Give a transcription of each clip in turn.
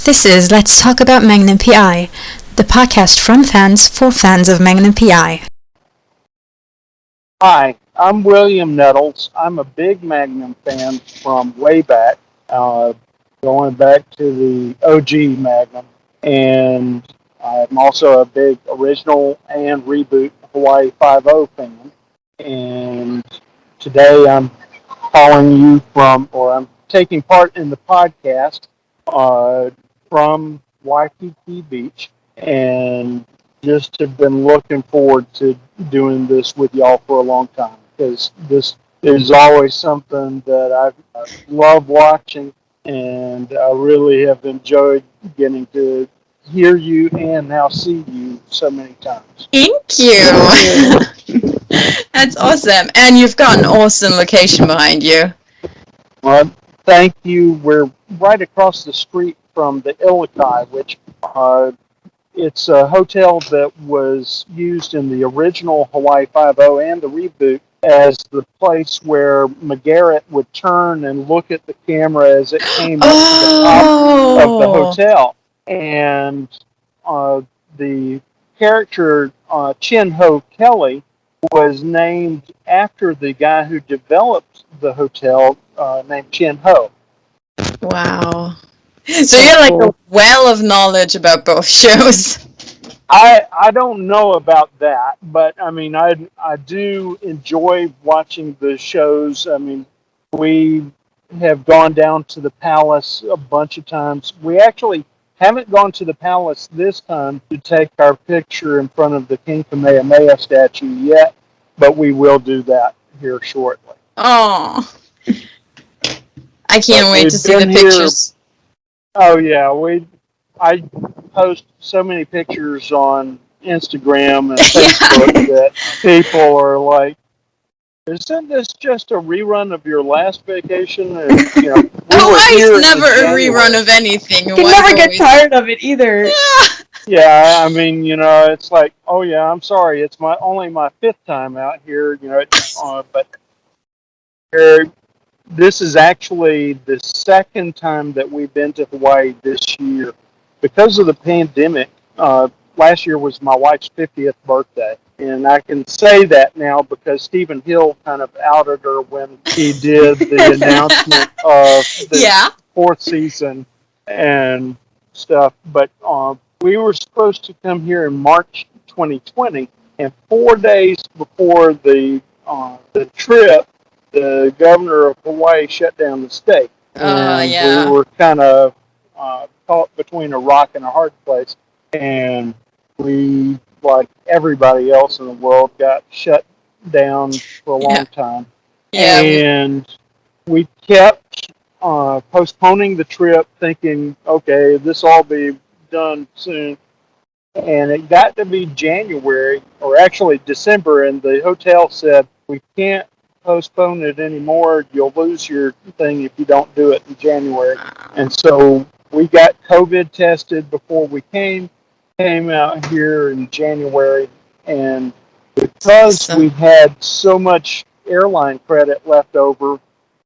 This is Let's Talk About Magnum PI, the podcast from fans for fans of Magnum PI. Hi, I'm William Nettles. I'm a big Magnum fan from way back, going back to the OG Magnum. And I'm also a big original and reboot Hawai'i 5-0 fan. And today I'm calling you I'm taking part in the podcast from Waikiki Beach, and just have been looking forward to doing this with y'all for a long time, because this is always something that I love watching, and I really have enjoyed getting to hear you and now see you so many times. Thank you. That's awesome. And you've got an awesome location behind you. Well, thank you. We're right across the street from the Ilokai, which it's a hotel that was used in the original Hawai'i 5-0 and the reboot as the place where McGarrett would turn and look at the camera as it came up to the top of the hotel. And the character Chin Ho Kelly was named after the guy who developed the hotel, named Chin Ho. Wow. So you're like a well of knowledge about both shows. I don't know about that, but I mean, I do enjoy watching the shows. I mean, we have gone down to the palace a bunch of times. We actually haven't gone to the palace this time to take our picture in front of the King Kamehameha statue yet, but we will do that here shortly. Oh, I can't wait to see the pictures. Oh yeah, I post so many pictures on Instagram and Facebook that people are like, "Isn't this just a rerun of your last vacation?" And Hawaii's never a rerun of anything. You can never get tired of it either. Yeah, I mean, it's like, oh yeah, I'm sorry, it's only my fifth time out here, but this is actually the second time that we've been to Hawaii this year. Because of the pandemic, last year was my wife's 50th birthday. And I can say that now because Stephen Hill kind of outed her when he did the announcement of the fourth season and stuff. But we were supposed to come here in March 2020, and 4 days before the trip, the governor of Hawaii shut down the state. And we were kind of caught between a rock and a hard place. And we, like everybody else in the world, got shut down for a long time. Yeah. And we kept postponing the trip, thinking, okay, this will all be done soon. And it got to be January, or actually December, and the hotel said, we can't postpone it anymore. You'll lose your thing if you don't do it in January. And so we got COVID tested before we came out here in January, and because we had so much airline credit left over,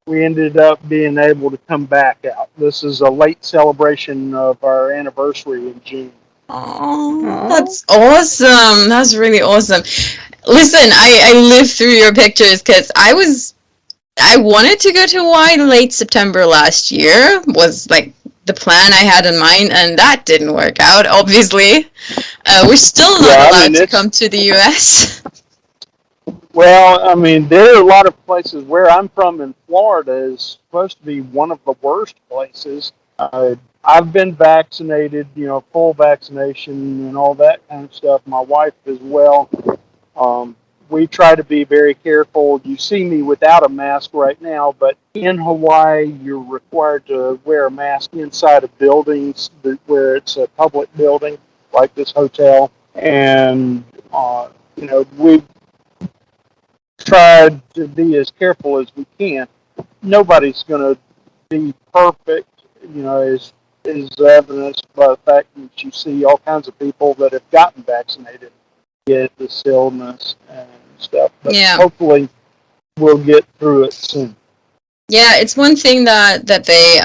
we ended up being able to come back out. This is a late celebration of our anniversary in June. Oh, that's awesome. That's really awesome. Listen, I lived through your pictures because I wanted to go to Hawaii late September last year, was like the plan I had in mind, and that didn't work out, obviously. We're still not allowed to come to the U.S. Well, I mean, there are a lot of places. Where I'm from in Florida is supposed to be one of the worst places. I've been vaccinated, full vaccination and all that kind of stuff. My wife as well. We try to be very careful. You see me without a mask right now, but in Hawaii, you're required to wear a mask inside of buildings where it's a public building, like this hotel. And, we've tried to be as careful as we can. Nobody's going to be perfect, as evidenced by the fact that you see all kinds of people that have gotten vaccinated get this illness and stuff. But hopefully we'll get through it soon. Yeah, it's one thing that they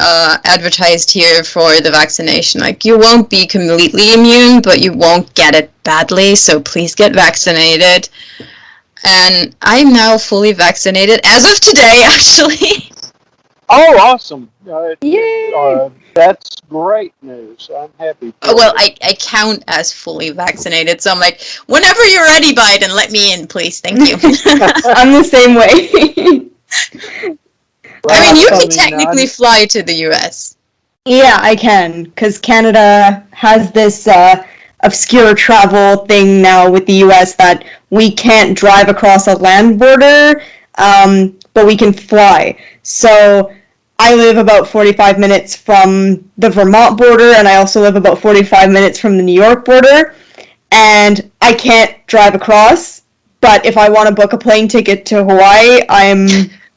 advertised here for the vaccination. Like, you won't be completely immune, but you won't get it badly, so please get vaccinated. And I'm now fully vaccinated as of today, actually. Oh, awesome! Yay! That's great news. I'm happy for Well, you. I count as fully vaccinated, so I'm like, whenever you're ready, Biden, let me in, please. Thank you. I'm the same way. I mean, you can I technically fly to the US. Yeah, I can, because Canada has this obscure travel thing now with the US that we can't drive across a land border, but we can fly. So I live about 45 minutes from the Vermont border, and I also live about 45 minutes from the New York border, and I can't drive across. But if I want to book a plane ticket to Hawaii, I'm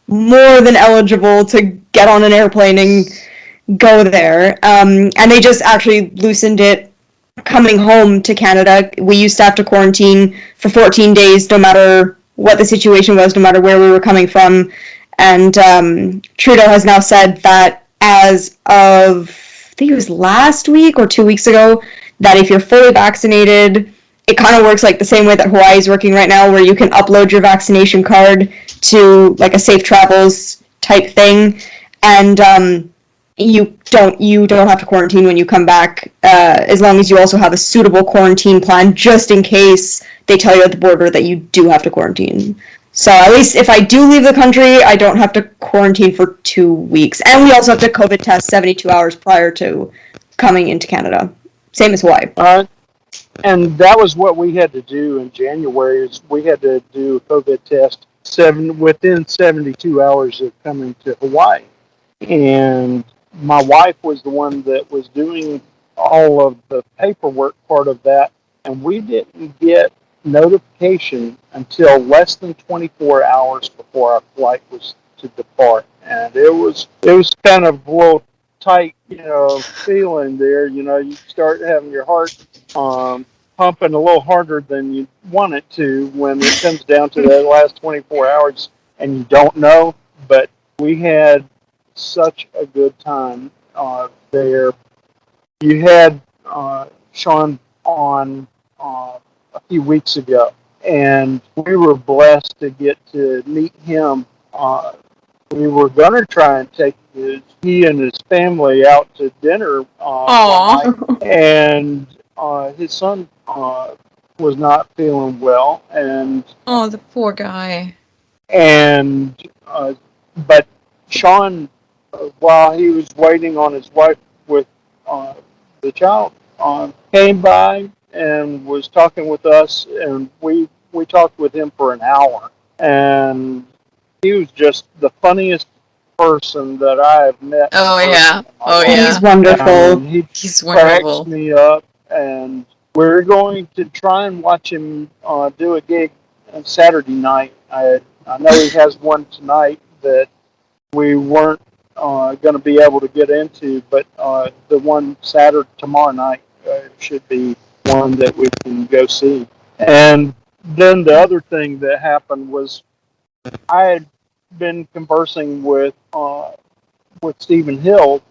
more than eligible to get on an airplane and go there. And they just actually loosened it coming home to Canada. We used to have to quarantine for 14 days, no matter what the situation was, no matter where we were coming from. And Trudeau has now said that as of, I think it was last week or 2 weeks ago, that if you're fully vaccinated, it kind of works like the same way that Hawaii is working right now, where you can upload your vaccination card to like a safe travels type thing, and you don't have to quarantine when you come back, as long as you also have a suitable quarantine plan, just in case they tell you at the border that you do have to quarantine. So at least if I do leave the country, I don't have to quarantine for 2 weeks. And we also have to COVID test 72 hours prior to coming into Canada. Same as Hawaii. And that was what we had to do in January. Is we had to do a COVID test within 72 hours of coming to Hawaii. And my wife was the one that was doing all of the paperwork part of that, and we didn't get notification until less than 24 hours before our flight was to depart. And it was kind of a little tight, feeling there. You start having your heart pumping a little harder than you want it to when it comes down to the last 24 hours, and you don't know. But we had such a good time there. You had Sean on a few weeks ago, and we were blessed to get to meet him. We were going to try and take he and his family out to dinner one night, and his son was not feeling well, and Oh, the poor guy. and but Sean, while he was waiting on his wife with the child, came by and was talking with us, and we talked with him for an hour, and he was just the funniest person that I have met. Oh, yeah. Oh, life. yeah. He's wonderful. He He's cracks wonderful. me up, and we're going to try and watch him do a gig on Saturday night. I know he has one tonight that we weren't going to be able to get into, but the one Saturday tomorrow night should be one that we can go see. And then the other thing that happened was I had been conversing with Stephen Hill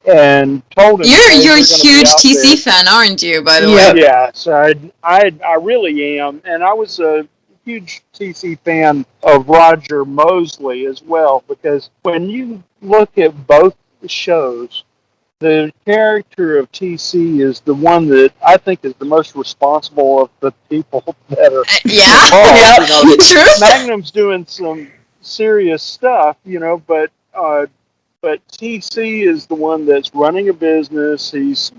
and told him, You're a we're going to be huge out TC there. fan, aren't you, by the Yep. way? Yes, I really am, and I was a huge TC fan of Roger Mosley as well, because when you look at both shows, the character of TC is the one that I think is the most responsible of the people that are Yeah. involved. True. Magnum's doing some serious stuff, but TC is the one that's running a business. He's,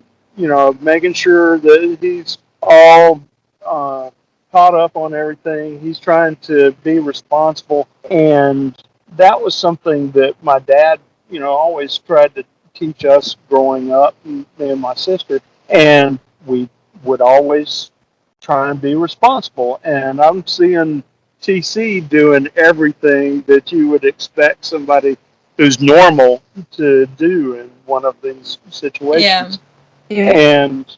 making sure that he's all caught up on everything. He's trying to be responsible. And that was something that my dad, always tried to teach us growing up, me and my sister. And we would always try and be responsible. And I'm seeing TC doing everything that you would expect somebody who's normal to do in one of these situations. Yeah. And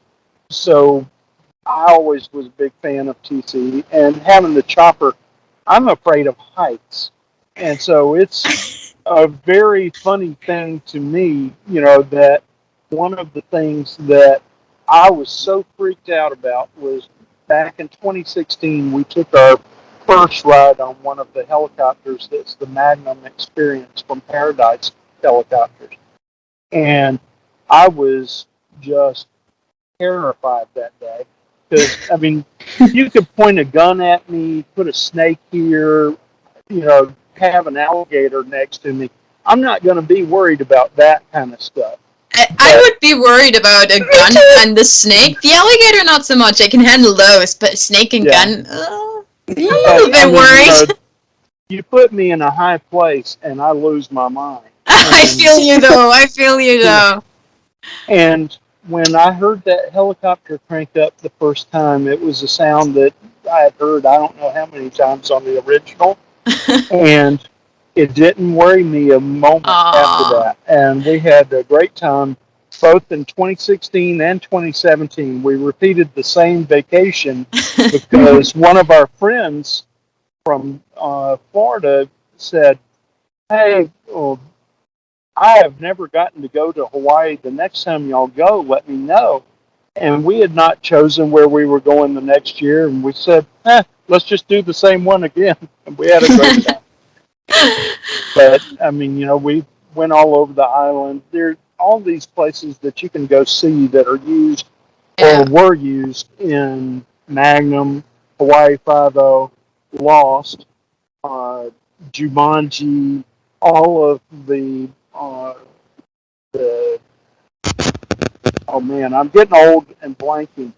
so I always was a big fan of TC, and having the chopper, I'm afraid of heights. And so it's a very funny thing to me, that one of the things that I was so freaked out about was back in 2016, we took our first ride on one of the helicopters that's the Magnum experience from Paradise Helicopters. And I was just terrified that day. Because, I mean, you could point a gun at me, put a snake here, have an alligator next to me. I'm not going to be worried about that kind of stuff. I would be worried about a gun and the snake. The alligator, not so much. I can handle those, but snake and gun, I'm a little bit worried. You put me in a high place and I lose my mind. I feel you though. And when I heard that helicopter crank up the first time, it was a sound that I had heard I don't know how many times on the original. And it didn't worry me a moment after that. And we had a great time both in 2016 and 2017. We repeated the same vacation because one of our friends from Florida said, "Hey, I have never gotten to go to Hawaii. The next time y'all go, let me know." And we had not chosen where we were going the next year, and we said, let's just do the same one again. And we had a great time. But, I mean, we went all over the island. There are all these places that you can go see that are used or were used in Magnum, Hawai'i 5-0, Lost, Jumanji, all of the oh man, I'm getting old and blanking.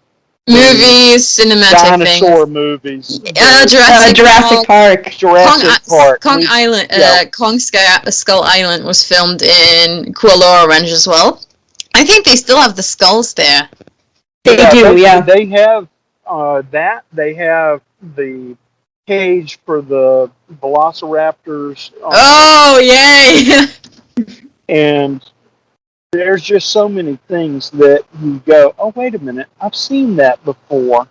Movies, cinematic dinosaur things. movies. Jurassic Park. Kong Island. Kong Skull Island was filmed in Kualoa Ranch as well. I think they still have the skulls there. They do, yeah. They have that. They have the cage for the velociraptors. Oh, yay! And there's just so many things that you go, oh, wait a minute, I've seen that before.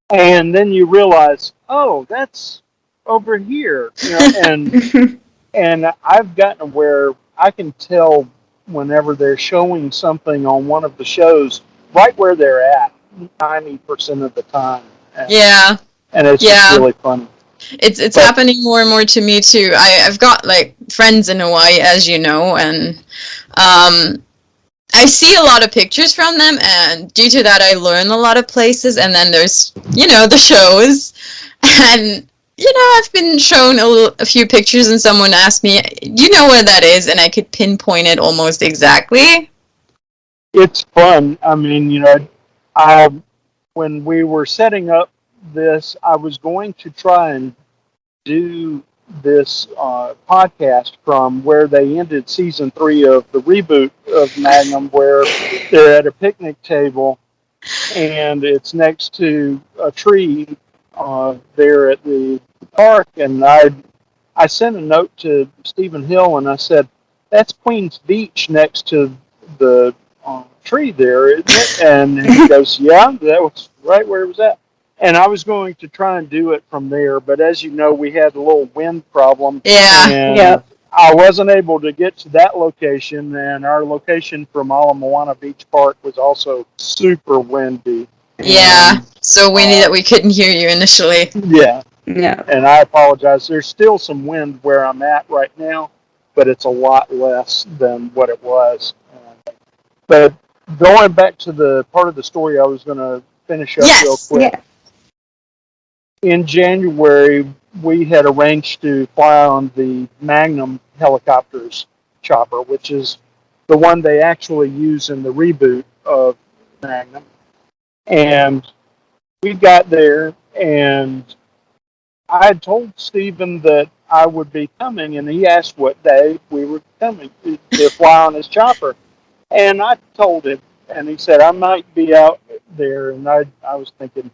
And then you realize, oh, that's over here. And I've gotten where I can tell whenever they're showing something on one of the shows right where they're at 90% of the time. And it's just really funny. It's happening more and more to me too. I've got like friends in Hawaii, as you know, and I see a lot of pictures from them, and due to that I learn a lot of places. And then there's the shows, and I've been shown a few pictures, and someone asked me, "Do you know where that is?" And I could pinpoint it almost exactly. It's fun. I mean, when we were setting up this, I was going to try and do this podcast from where they ended season 3 of the reboot of Magnum, where they're at a picnic table and it's next to a tree there at the park. And I sent a note to Stephen Hill and I said, "That's Queens Beach next to the tree there, isn't it?" And he goes, "Yeah, that was right where it was at." And I was going to try and do it from there, but as you know, we had a little wind problem. And I wasn't able to get to that location, and our location from Ala Moana Beach Park was also super windy. So windy that we couldn't hear you initially. Yeah. And I apologize. There's still some wind where I'm at right now, but it's a lot less than what it was. But going back to the part of the story I was going to finish up real quick. In January, we had arranged to fly on the Magnum helicopters chopper, which is the one they actually use in the reboot of Magnum. And we got there, and I had told Stephen that I would be coming, and he asked what day we were coming to fly on his chopper. And I told him, and he said, "I might be out there." And I was thinking,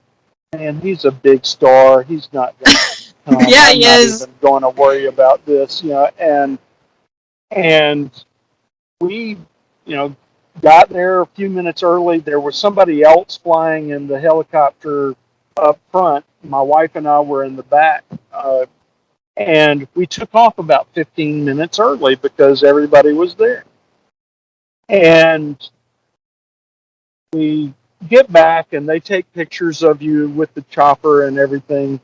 man, he's a big star. He's not going to come. He is. I'm not even going to worry about this, And we, got there a few minutes early. There was somebody else flying in the helicopter up front. My wife and I were in the back. And we took off about 15 minutes early because everybody was there. And we get back and they take pictures of you with the chopper and everything.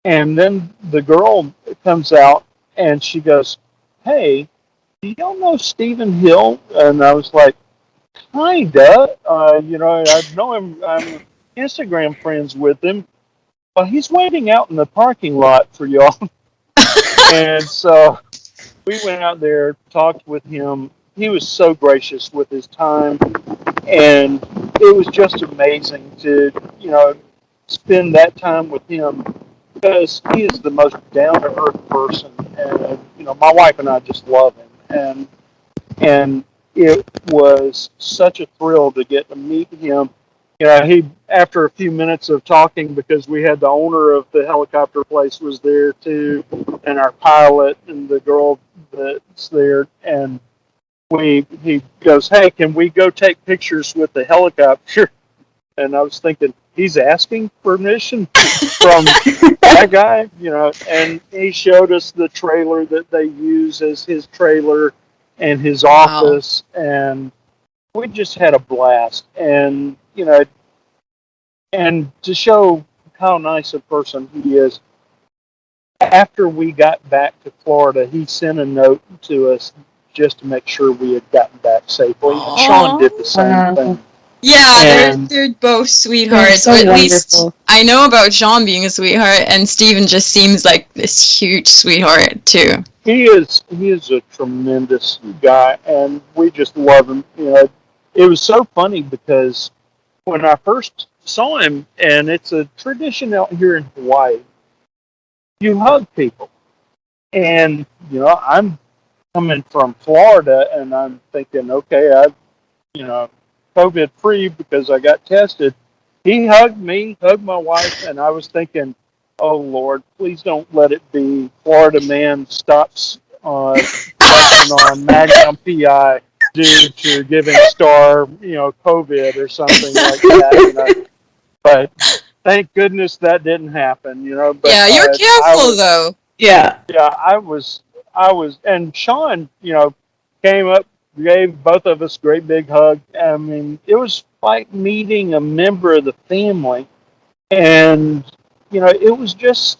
And then the girl comes out and she goes, "Hey, do y'all know Stephen Hill?" And I was like, "Kinda. I know him. I'm Instagram friends with him. Well, he's waiting out in the parking lot for y'all." And so we went out there, talked with him. He was so gracious with his time, and it was just amazing to, spend that time with him because he is the most down to earth person, and my wife and I just love him, and it was such a thrill to get to meet him. He after a few minutes of talking, because we had the owner of the helicopter place was there too, and our pilot and the girl that's there, and he goes, "Hey, can we go take pictures with the helicopter?" And I was thinking, he's asking permission from that guy, and he showed us the trailer that they use as his trailer and his office, and we just had a blast. And, and to show how nice a person he is, after we got back to Florida, he sent a note to us just to make sure we had gotten back safely. And Sean did the same thing. Yeah, they're both sweethearts. So or at wonderful. least I know about Sean being a sweetheart, and Steven just seems like this huge sweetheart too. He is a tremendous guy, and we just love him. It was so funny because when I first saw him, and it's a tradition out here in Hawaii, you hug people. And, I'm coming from Florida, and I'm thinking, okay, COVID free because I got tested. He hugged me, hugged my wife, and I was thinking, oh Lord, please don't let it be Florida man stops flexing on Magnum PI due to giving Star, COVID or something like that. But thank goodness that didn't happen. But yeah, you're careful though. Yeah. Yeah, I was, and Sean, came up, gave both of us a great big hug. I mean, it was like meeting a member of the family, and it was just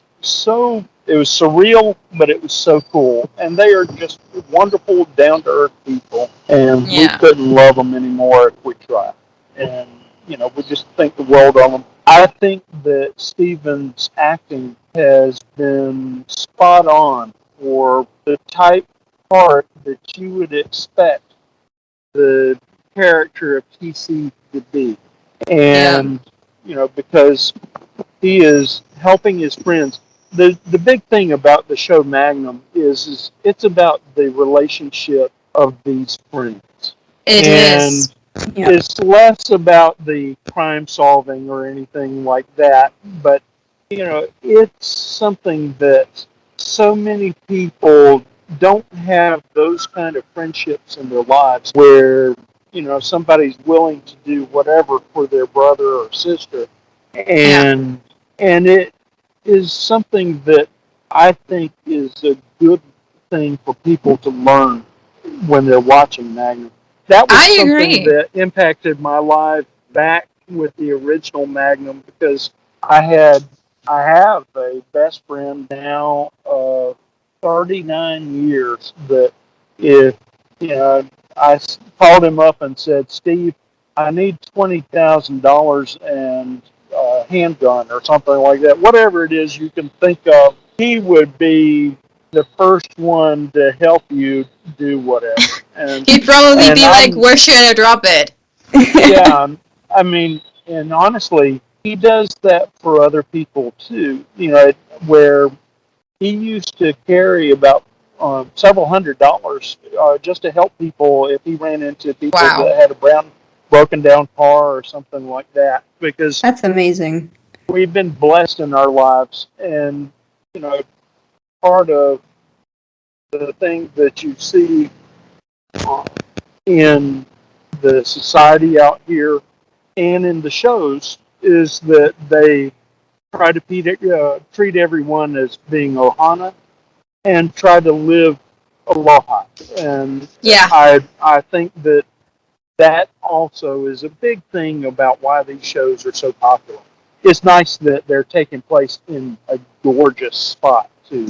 it was surreal, but it was so cool. And they are just wonderful, down to earth people, and we couldn't love them anymore if we tried. And we just think the world of them. I think that Steven's acting has been spot on for the type part that you would expect the character of TC to be. And, because he is helping his friends. The big thing about the show Magnum is it's about the relationship of these friends. It is. It's less about the crime solving or anything like that, but it's something that so many people don't have those kind of friendships in their lives where somebody's willing to do whatever for their brother or sister, and it is something that I think is a good thing for people to learn when they're watching Magnum. That was something that impacted my life back with the original Magnum, because I have a best friend now of 39 years that if I called him up and said, "Steve, I need $20,000 and a handgun or something like that," whatever it is you can think of, he would be the first one to help you do whatever. And he'd probably be like, "Where should I drop it?" Yeah, I mean, and honestly, he does that for other people too. Where he used to carry about several $100s just to help people if he ran into people that had a broken down car or something like that. Because that's amazing. We've been blessed in our lives, and part of the thing that you see in the society out here and in the shows is that they try to treat everyone as being ohana, and try to live aloha. And Yeah. I think that also is a big thing about why these shows are so popular. It's nice that they're taking place in a gorgeous spot too.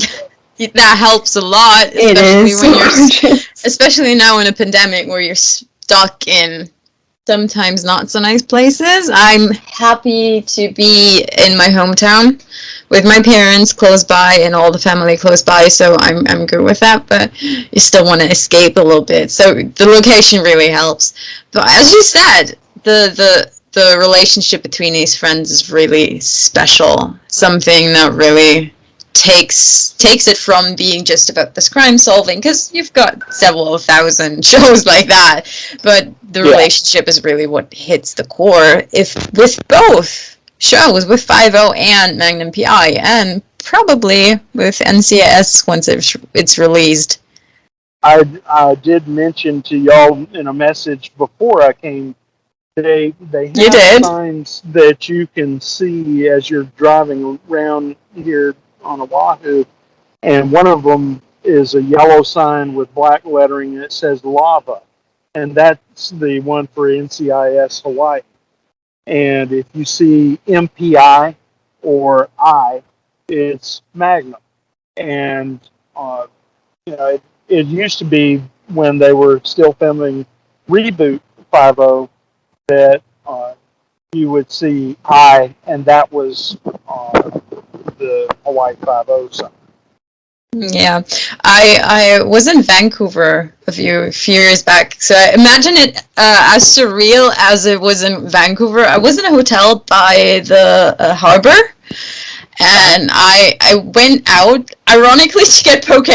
That helps a lot, It especially is when gorgeous. especially now in a pandemic where you're stuck in sometimes not so nice places. I'm happy to be in my hometown with my parents close by and all the family close by, so I'm good with that, but you still want to escape a little bit. So the location really helps. But as you said, the relationship between these friends is really special. Something that really takes it from being just about this crime solving, because you've got several thousand shows like that, but the relationship is really what hits the core. If with both shows, with 5-0 and Magnum PI, and probably with NCIS once it's released. I did mention to y'all in a message before I came. They You have did? signs that you can see as you're driving around here on Oahu, and one of them is a yellow sign with black lettering that says lava, and that's the one for NCIS Hawaii. And if you see MPI or I, it's Magnum. And it used to be when they were still filming Reboot 5-0 that you would see I, and that was the Hawaii 5-0 sign. Yeah, I was in Vancouver a few years back, so I imagine it as surreal as it was in Vancouver. I was in a hotel by the harbor, and I went out, ironically, to get poke.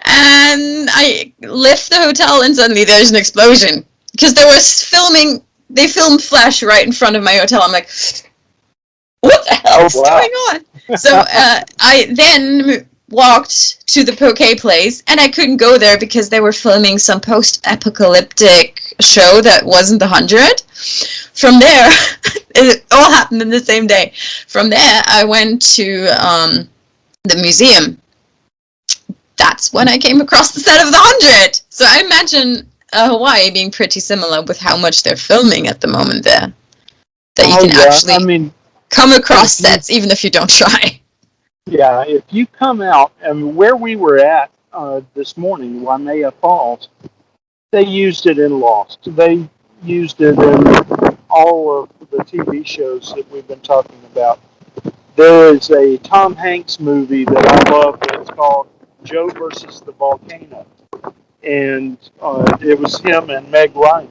And I left the hotel, and suddenly there's an explosion. Because they filmed Flash right in front of my hotel. I'm like, what the hell is going on? So I then walked to the poke place, and I couldn't go there because they were filming some post-apocalyptic show that wasn't the 100. From there, it all happened in the same day. From there, I went to the museum. That's when I came across the set of the 100. So I imagine Hawaii being pretty similar with how much they're filming at the moment there. That you can actually come across sets even if you don't try. Yeah, if you come out, and where we were at this morning, Waimea Falls, they used it in Lost. They used it in all of the TV shows that we've been talking about. There is a Tom Hanks movie that I love that's called Joe versus the Volcano. And it was him and Meg Ryan.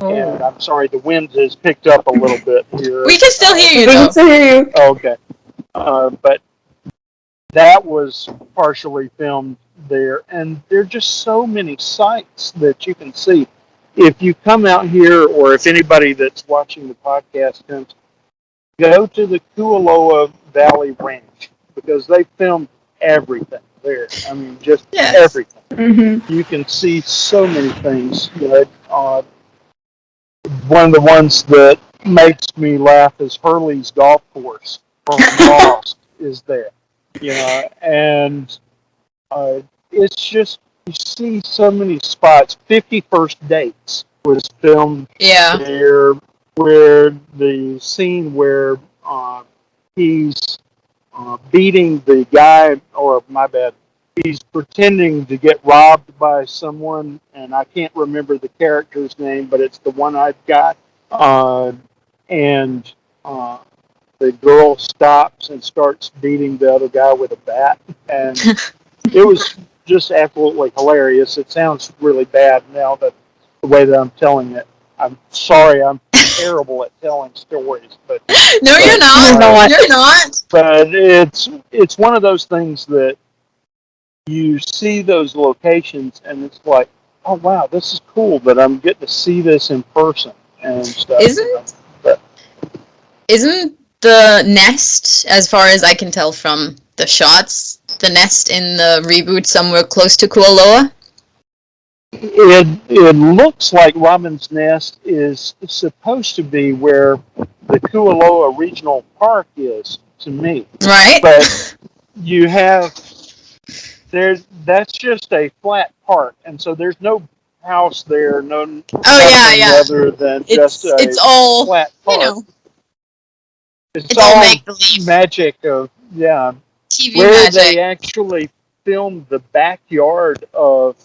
Oh. And I'm sorry, the wind has picked up a little bit here. We can still hear you, though. We can still hear you. Okay. But that was partially filmed there. And there are just so many sights that you can see. If you come out here, or if anybody that's watching the podcast comes, go to the Kualoa Valley Ranch, because they filmed everything there. I mean, just everything. Mm-hmm. You can see so many things. One of the ones that makes me laugh is Hurley's golf course from Lost is there. And it's just, you see so many spots. 51st Dates was filmed there, where the scene where he's beating the guy, or my bad, he's pretending to get robbed by someone, and I can't remember the character's name, but it's the one-eyed guy. And the girl stops and starts beating the other guy with a bat. And it was just absolutely hilarious. It sounds really bad now, that the way that I'm telling it. I'm sorry, I'm terrible at telling stories. But no, you're not. You're not. But it's one of those things that you see those locations, and it's like, oh wow, this is cool that I'm getting to see this in person and stuff. Isn't the nest, as far as I can tell from the shots, the nest in the reboot somewhere close to Kualoa? It looks like Robin's Nest is supposed to be where the Kualoa Regional Park is, to me. Right. you have that's just a flat part, and so there's no house there, Oh nothing yeah. other than just It's a all, flat you part. know, It's it's all all make believe. magic of TV where magic. they actually filmed the backyard of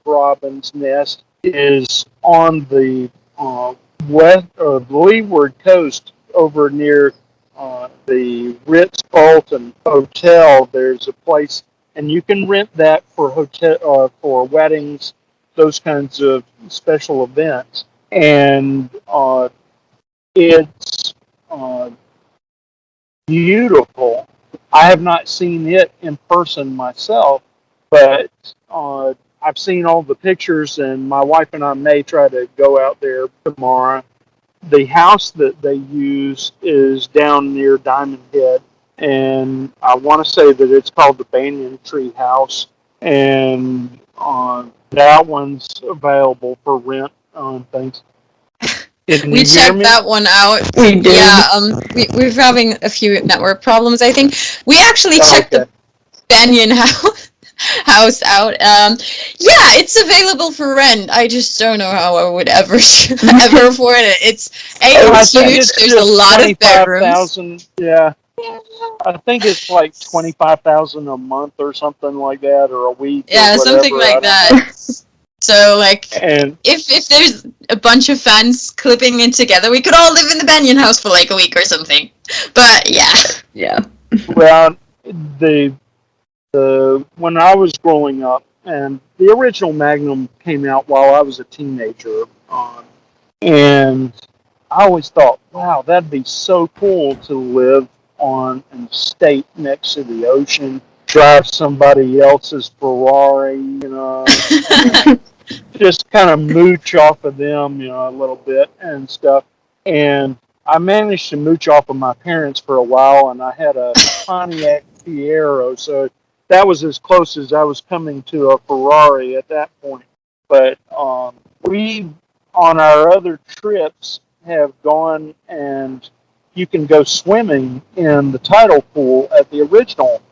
Robin's Nest is on the west or leeward coast over near the Ritz-Carlton Hotel. There's a place, and you can rent that for hotel for weddings, those kinds of special events, and it's uh, beautiful. I have not seen it in person myself, but I've seen all the pictures, and my wife and I may try to go out there tomorrow. The house that they use is down near Diamond Head, and I want to say that it's called the Banyan Tree House, and that one's available for rent on things. Didn't We you hear checked me? that one out. We did. Yeah, we're having a few network problems, I think. We actually checked the Banyan house out. Yeah, it's available for rent. I just don't know how I would ever afford it. It's huge. It's There's a just lot of bedrooms. 25,000. Yeah, I think it's like 25,000 a month or something like that, or a week or Yeah, whatever. something like I don't that. know. So, like, And if there's a bunch of fans clipping in together, we could all live in the Banyan house for like a week or something. But yeah. Yeah. well, the when I was growing up, and the original Magnum came out while I was a teenager, and I always thought, wow, that'd be so cool to live on an estate next to the ocean, drive somebody else's Ferrari, just kind of mooch off of them, a little bit and stuff. And I managed to mooch off of my parents for a while, and I had a Pontiac Fiero, so that was as close as I was coming to a Ferrari at that point. But we, on our other trips, have gone and you can go swimming in the tidal pool at the original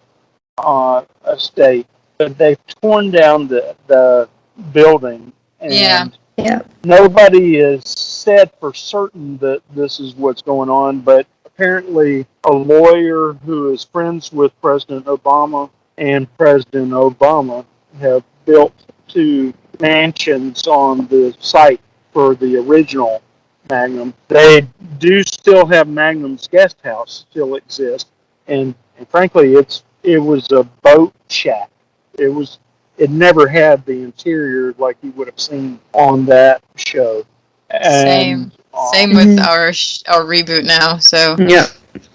estate, but they've torn down the building, Yeah. and nobody has said for certain that this is what's going on, but apparently a lawyer who is friends with President Obama and President Obama have built two mansions on the site for the original Magnum. They do still have Magnum's guest house still exists, and frankly, it was a boat shack. It never had the interior like you would have seen on that show. And Same with our reboot now. So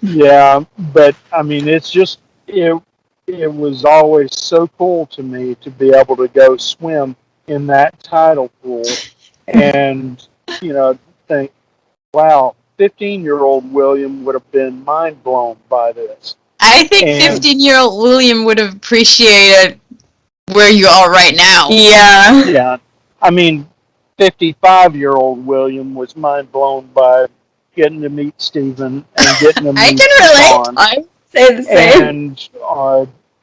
yeah, but I mean, it's just it was always so cool to me to be able to go swim in that tidal pool, and think, wow, 15-year-old William would have been mind blown by this. I think 15-year-old William would have appreciated where you are right now. Yeah. Yeah. I mean, 55-year-old William was mind blown by getting to meet Stephen and getting to meet I can relate. Sean. I say the same.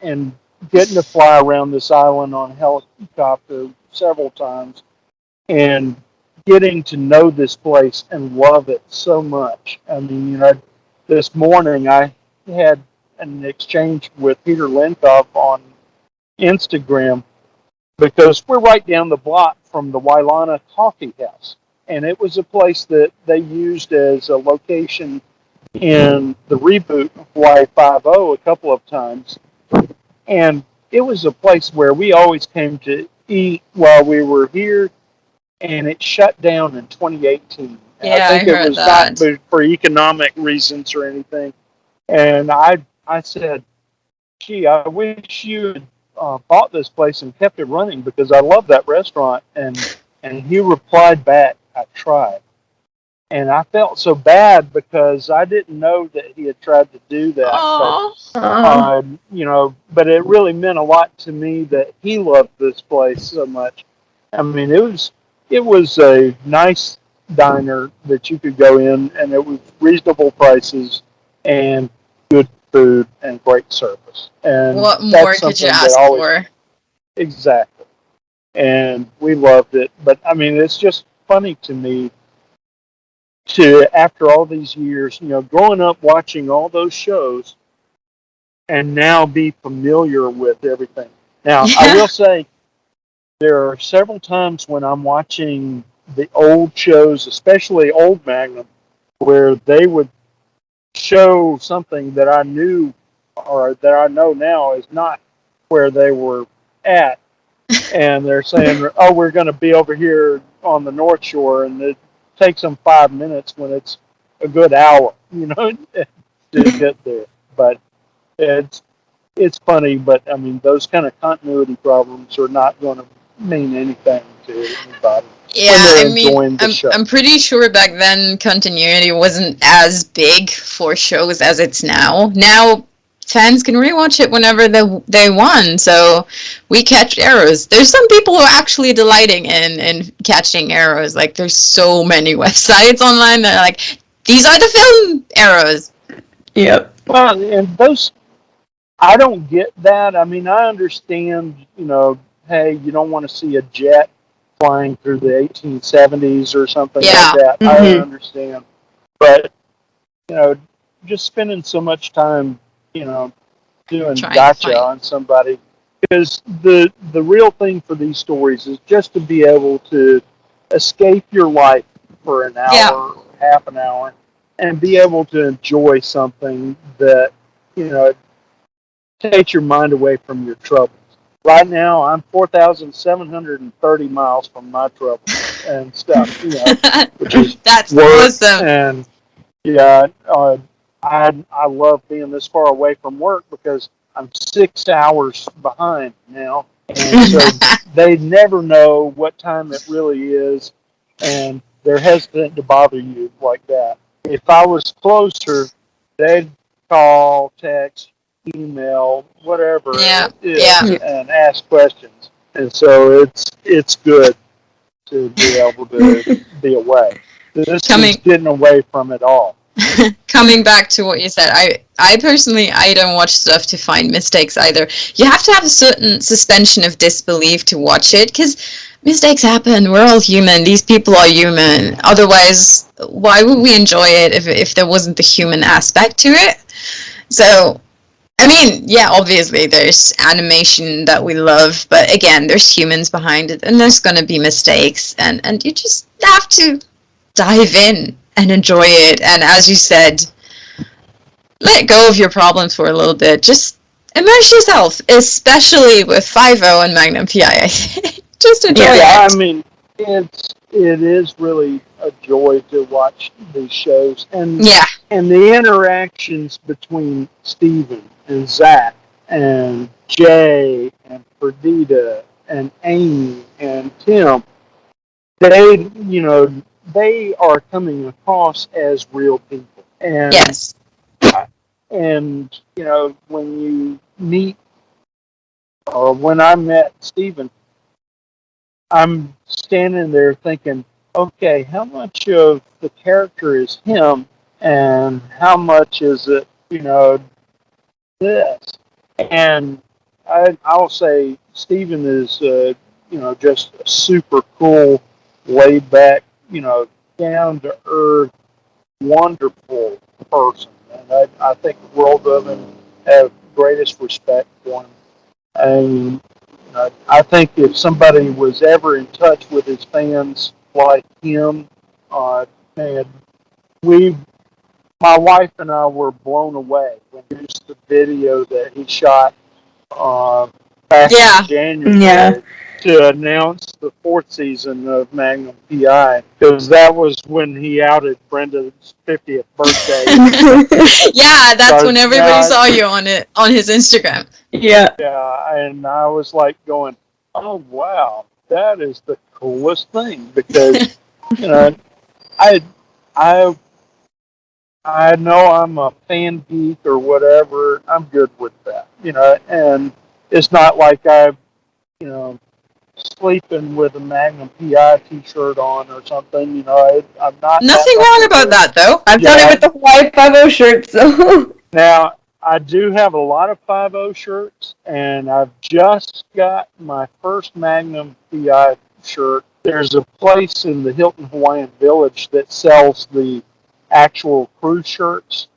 And getting to fly around this island on a helicopter several times and getting to know this place and love it so much. I mean, this morning I had an exchange with Peter Linkoff on Instagram because we're right down the block from the Wailana Coffee House. And it was a place that they used as a location in the reboot of Hawai'i 5-0 a couple of times. And it was a place where we always came to eat while we were here, and it shut down in 2018. And Yeah, I think I heard it was that. not for economic reasons or anything. And I said, gee, I wish you had bought this place and kept it running because I love that restaurant. And he replied back, I tried. And I felt so bad because I didn't know that he had tried to do that. But it really meant a lot to me that he loved this place so much. I mean, it was a nice diner that you could go in, and it was reasonable prices and good food and great service. And What more that's could you something ask that always for? exactly. And we loved it. But I mean, it's just funny to me to after all these years, growing up watching all those shows and now be familiar with everything. Now, I Yeah. will say there are several times when I'm watching the old shows, especially old Magnum, where they would show something that I knew or that I know now is not where they were at. And they're saying, oh, we're going to be over here on the North Shore, and it takes them 5 minutes when it's a good hour, to get there. But it's it's funny, but I mean, those kind of continuity problems are not going to mean anything to anybody Yeah, when they're I mean, enjoying the show. I'm pretty sure back then continuity wasn't as big for shows as it's now. Now fans can rewatch it whenever they want, so we catch arrows. There's some people who are actually delighting in catching arrows. Like, there's so many websites online that are like, these are the film arrows. Yep. Well, and those, I don't get that. I mean, I understand, hey, you don't want to see a jet flying through the 1870s or something like Yeah. that. I Mhm. understand. But, you know, just spending so much time, doing Trying to gotcha find. on somebody. Because the real thing for these stories is just to be able to escape your life for an hour, Yeah. half an hour, and be able to enjoy something that, takes your mind away from your troubles. Right now, I'm 4,730 miles from my troubles and stuff, which is That's work awesome. and yeah, I love being this far away from work because I'm 6 hours behind now, and so they never know what time it really is, and they're hesitant to bother you like that. If I was closer, they'd call, text, email, whatever Yeah. it is, Yeah. and ask questions, and so it's good to be able to be away. This is Coming getting away from it all. coming back to what you said, I personally, I don't watch stuff to find mistakes either. You have to have a certain suspension of disbelief to watch it, because mistakes happen. We're all human. These people are human. Otherwise, why would we enjoy it if there wasn't the human aspect to it? So, I mean, yeah, obviously there's animation that we love, but again, there's humans behind it, and there's gonna be mistakes, and you just have to dive in and enjoy it. And as you said, let go of your problems for a little bit. Just immerse yourself, especially with 5-0 and Magnum PI. Just enjoy Yeah, it. I mean, it is really a joy to watch these shows, Yeah. and the interactions between Steven and Zach and Jay and Perdita and Amy and Tim, they they are coming across as real people, Yes. and when you meet or when I met Steven, I'm standing there thinking, okay, how much of the character is him and how much is it, this? And I'll say Steven is, just a super cool, laid back, down to earth, wonderful person. And I think the world of him, have greatest respect for him. And I think if somebody was ever in touch with his fans like him, man, we, my wife and I were blown away when we used the video that he shot back Yeah. in January Yeah. to announce the fourth season of Magnum PI, because that was when he outed Brenda's 50th birthday. Yeah, that's when everybody Yeah, saw you on it on his Instagram. Yeah. yeah, and I was like going, "Oh wow, that is the coolest thing," because you know, I, I, I know I'm a fan geek or whatever. I'm good with that, and it's not like I'm, sleeping with a Magnum PI T-shirt on or something. I'm not that Nothing much wrong of about a that, though. I've done it with the Hawai'i 5-0 shirt, so. now. I do have a lot of 5-0 shirts, and I've just got my first Magnum PI shirt. There's a place in the Hilton Hawaiian Village that sells the actual cruise shirts,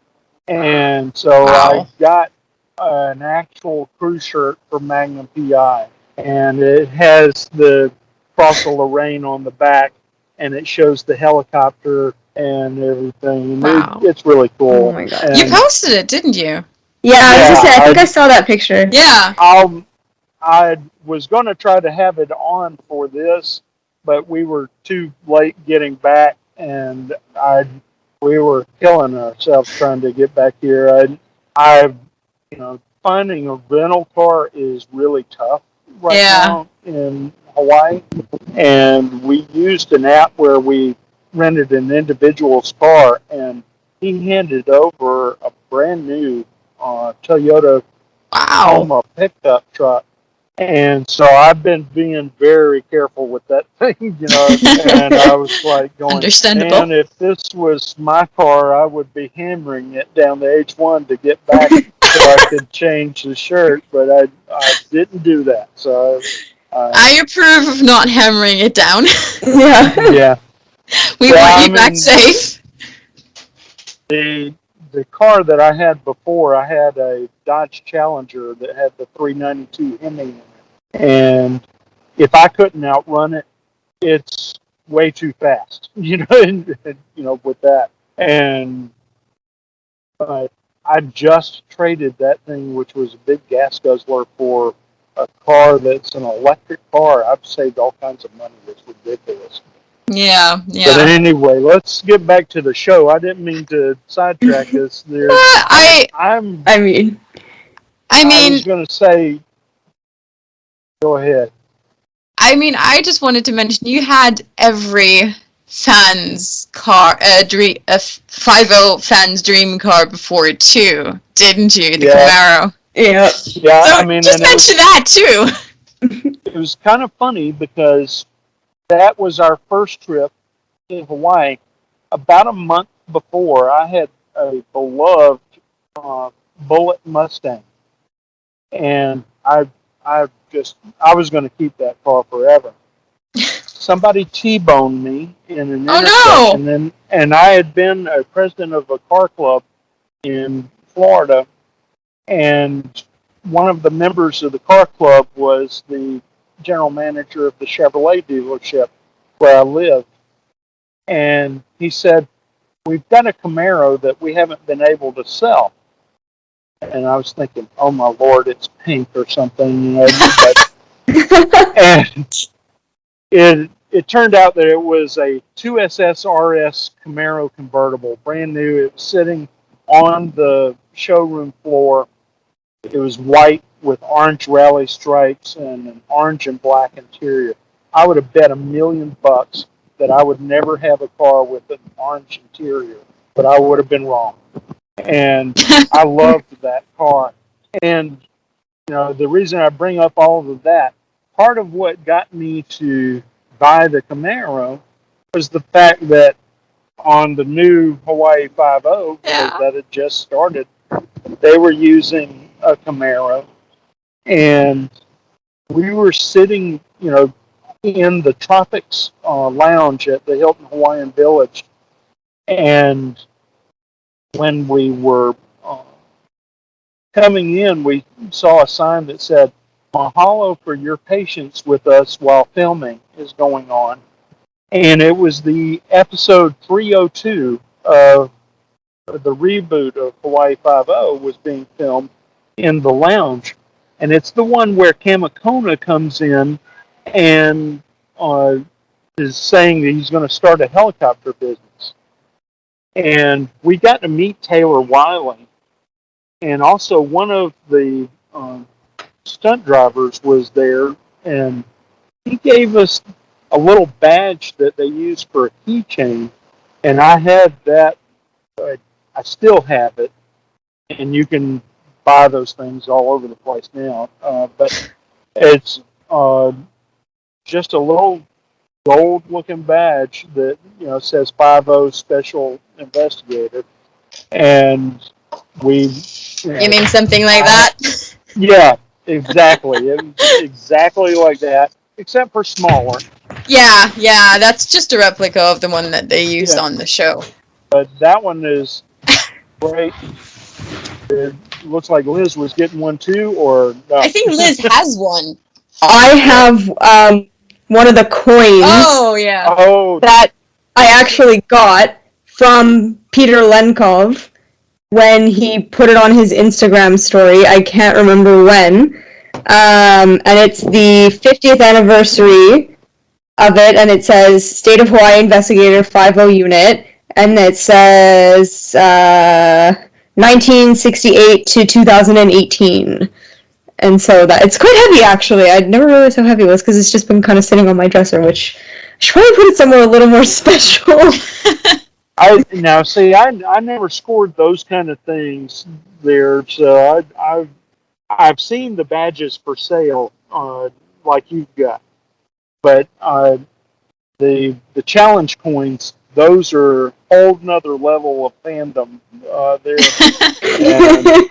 and so I Wow. got an actual cruise shirt for Magnum PI, and it has the Cross of Lorraine on the back, and it shows the helicopter and everything. And Wow. it's really cool. Oh my god. You And posted it, didn't you? Yeah, I was yeah, gonna say, I think I saw that picture. Yeah. I was going to try to have it on for this, but we were too late getting back, and we were killing ourselves trying to get back here. Finding a rental car is really tough right Yeah. now in Hawaii, and we used an app where we rented an individual's car, and he handed over a brand new Toyota Wow. Tacoma pickup truck. And so I've been being very careful with that thing, and I was like going, Understandable. man, if this was my car, I would be hammering it down the H1 to get back so I could change the shirt, but I didn't do that. So I approve of not hammering it down. Yeah. yeah. We Yeah, want I you back mean, safe. the car that I had before, I had a Dodge Challenger that had the 392 Hemi in it. And if I couldn't outrun it, it's way too fast, with that. And I just traded that thing, which was a big gas guzzler, for a car that's an electric car. I've saved all kinds of money. It's ridiculous. Yeah, But yeah. anyway, let's get back to the show. I didn't mean to sidetrack us. I mean, I was going to say, go ahead. I just wanted to mention you had every fan's car, 5-0 fan's dream car before too, didn't you? The Camaro. yeah. Yeah, So I mean, just and mention that too. it was kind of funny because that was our first trip in Hawaii. About a month before, I had a beloved Bullet Mustang, and I was going to keep that car forever. Somebody T-boned me in an intersection, and I had been a president of a car club in Florida, and one of the members of the car club was the general manager of the Chevrolet dealership where I live. And he said, we've got a Camaro that we haven't been able to sell. And I was thinking, oh my Lord, it's pink or something, but and it turned out that it was a 2SS RS Camaro convertible, brand new. It was sitting on the showroom floor. It was white with orange rally stripes and an orange and black interior. I would have bet $1 million that I would never have a car with an orange interior, but I would have been wrong. And I loved that car. And the reason I bring up all of that, part of what got me to buy the Camaro was the fact that on the new Hawai'i 5-0 that had just started, they were using a Camaro, and we were sitting, in the Tropics lounge at the Hilton Hawaiian Village, and when we were coming in, we saw a sign that said, "Mahalo for your patience with us while filming is going on," and it was the episode 302 of the reboot of Hawai'i 5-0 was being filmed in the lounge, and it's the one where Kamakona comes in and is saying that he's going to start a helicopter business. And we got to meet Taylor Wiley, and also one of the stunt drivers was there, and he gave us a little badge that they use for a keychain, and I had that. I still have it, and you can buy those things all over the place now. But it's just a little gold-looking badge that says 5-0 Special Investigator, and We, You mean something like that? yeah, exactly, exactly like that, except for smaller. Yeah, that's just a replica of the one that they used Yeah, on the show. but that one is great. It looks like Liz was getting one too, or no? I think Liz has one. I have one of the coins Oh, yeah. Oh, that I actually got from Peter Lenkov when he put it on his Instagram story. I can't remember when. And it's the 50th anniversary of it, and it says State of Hawaii Investigator 5-0 Unit, and it says 1968 to 2018. And so that it's quite heavy, actually. I'd never realized how heavy it was because it's just been kind of sitting on my dresser, which I should probably put it somewhere a little more special. I never scored those kind of things there, so I've seen the badges for sale, like you've got, but the challenge coins, those are a whole nother level of fandom there,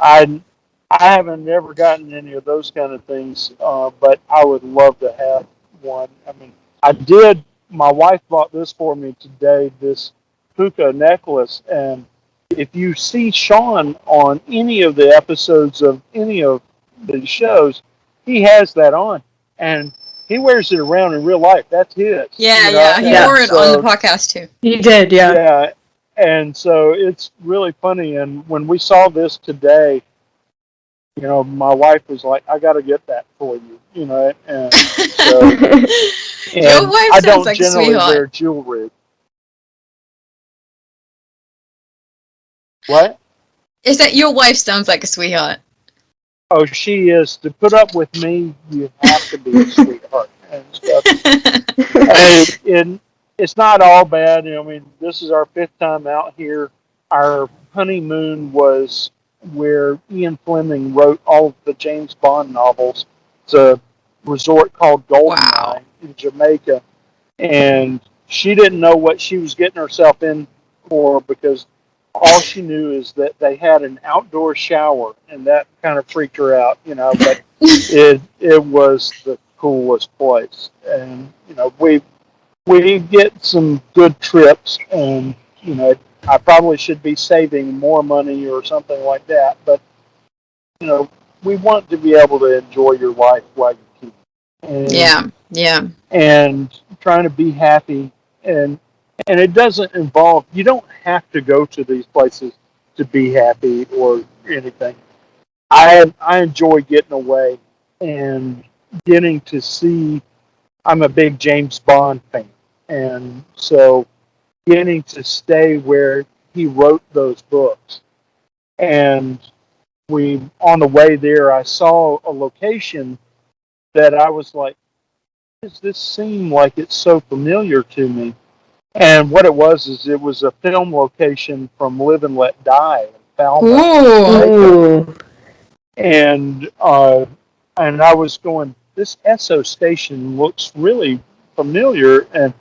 and I haven't never gotten any of those kind of things, but I would love to have one. I mean, I did. My wife bought this for me today. This puka necklace, and if you see Sean on any of the episodes of any of the shows, he has that on, and he wears it around in real life. That's his. Yeah, he wore it on the podcast too. He did, yeah. Yeah, and so it's really funny. And when we saw this today, my wife was like, "I got to get that for you," and so Your wife I sounds don't like a generally sweetheart. wear jewelry. What? Is that your wife sounds like a sweetheart? Oh, she is. To put up with me, you have to be a sweetheart and stuff. And it's not all bad. I mean, this is our fifth time out here. Our honeymoon was where Ian Fleming wrote all of the James Bond novels. It's a resort called Goldeneye in Jamaica. And she didn't know what she was getting herself in for because all she knew is that they had an outdoor shower, and that kind of freaked her out, but it was the coolest place. And, we get some good trips, and, I probably should be saving more money or something like that, but, we want to be able to enjoy your life while you keep it. And, Yeah. And trying to be happy, and it doesn't involve, you don't have to go to these places to be happy or anything. I enjoy getting away and getting to see. I'm a big James Bond fan, and so getting to stay where he wrote those books. And on the way there, I saw a location that I was like, does this seem like it's so familiar to me? And what it was is it was a film location from Live and Let Die in Falmouth. Ooh. And I was going, this Esso station looks really familiar. And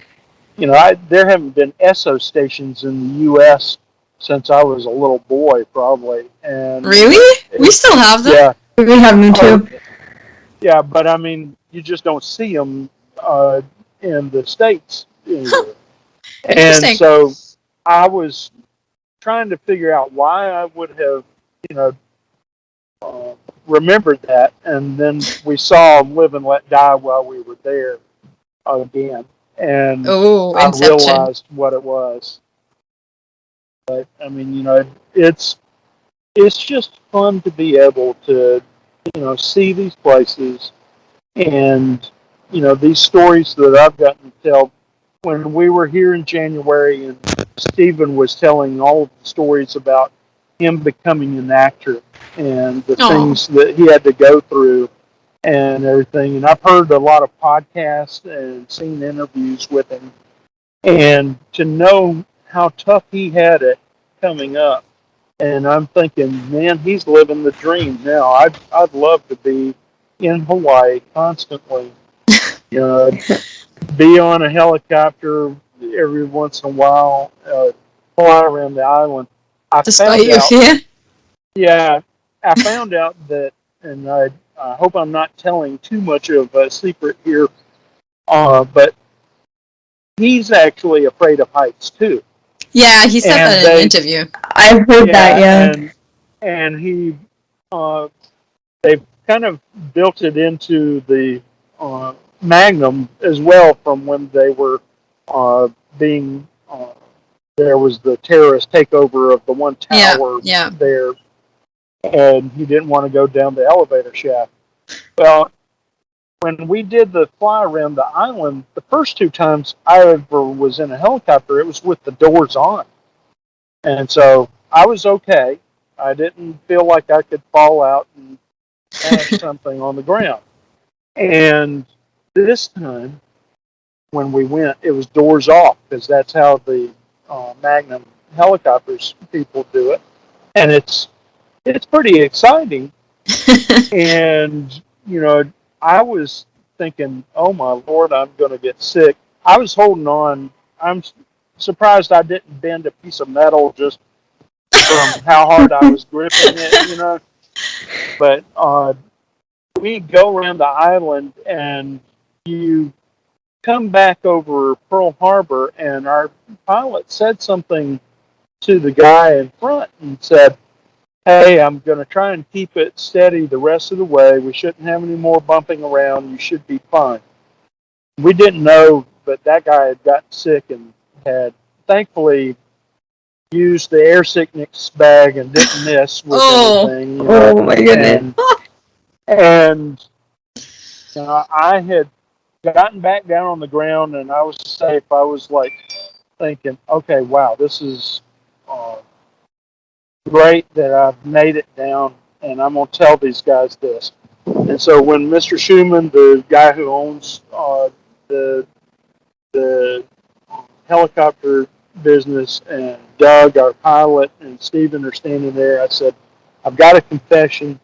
there haven't been Esso stations in the U.S. since I was a little boy, probably. And really? We still have them? Yeah. We have them too. Yeah, but I mean, you just don't see them in the States anymore. And so I was trying to figure out why I would have, remembered that. And then we saw Live and Let Die while we were there again. And I realized what it was. But, I mean, it's just fun to be able to, see these places. And, these stories that I've gotten to tell, when we were here in January and Stephen was telling all of the stories about him becoming an actor and the things that he had to go through and everything. And I've heard a lot of podcasts and seen interviews with him. And to know how tough he had it coming up. And I'm thinking, man, he's living the dream now. I'd love to be in Hawaii constantly. Be on a helicopter every once in a while, fly around the island. Despite your fear? Yeah, I found out that, and I hope I'm not telling too much of a secret here, but he's actually afraid of heights too. Yeah, he said And that in an interview. I've heard that, yeah, yeah. and he, uh, they've kind of built it into the uh, Magnum as well from when they were being, there was the terrorist takeover of the one Yeah, tower yeah. there, and he didn't want to go down the elevator shaft. Well, when we did the fly around the island, the first two times I ever was in a helicopter, it was with the doors on. And so I was okay. I didn't feel like I could fall out and smash something on the ground. And this time, when we went, it was doors off because that's how the Magnum helicopters people do it, and it's pretty exciting. And I was thinking, oh my lord, I'm going to get sick. I was holding on. I'm surprised I didn't bend a piece of metal just from how hard I was gripping it. But we go around the island and you come back over Pearl Harbor, and our pilot said something to the guy in front and said, hey, I'm going to try and keep it steady the rest of the way. We shouldn't have any more bumping around. You should be fine. We didn't know, but that guy had gotten sick and had thankfully used the air sickness bag and didn't miss with anything. Oh my goodness. And I had gotten back down on the ground and I was safe. I was like thinking, okay, wow, this is great that I've made it down, and I'm going to tell these guys this. And so when Mr. Schumann, the guy who owns the the helicopter business, and Doug, our pilot, and Stephen are standing there, I said, I've got a confession.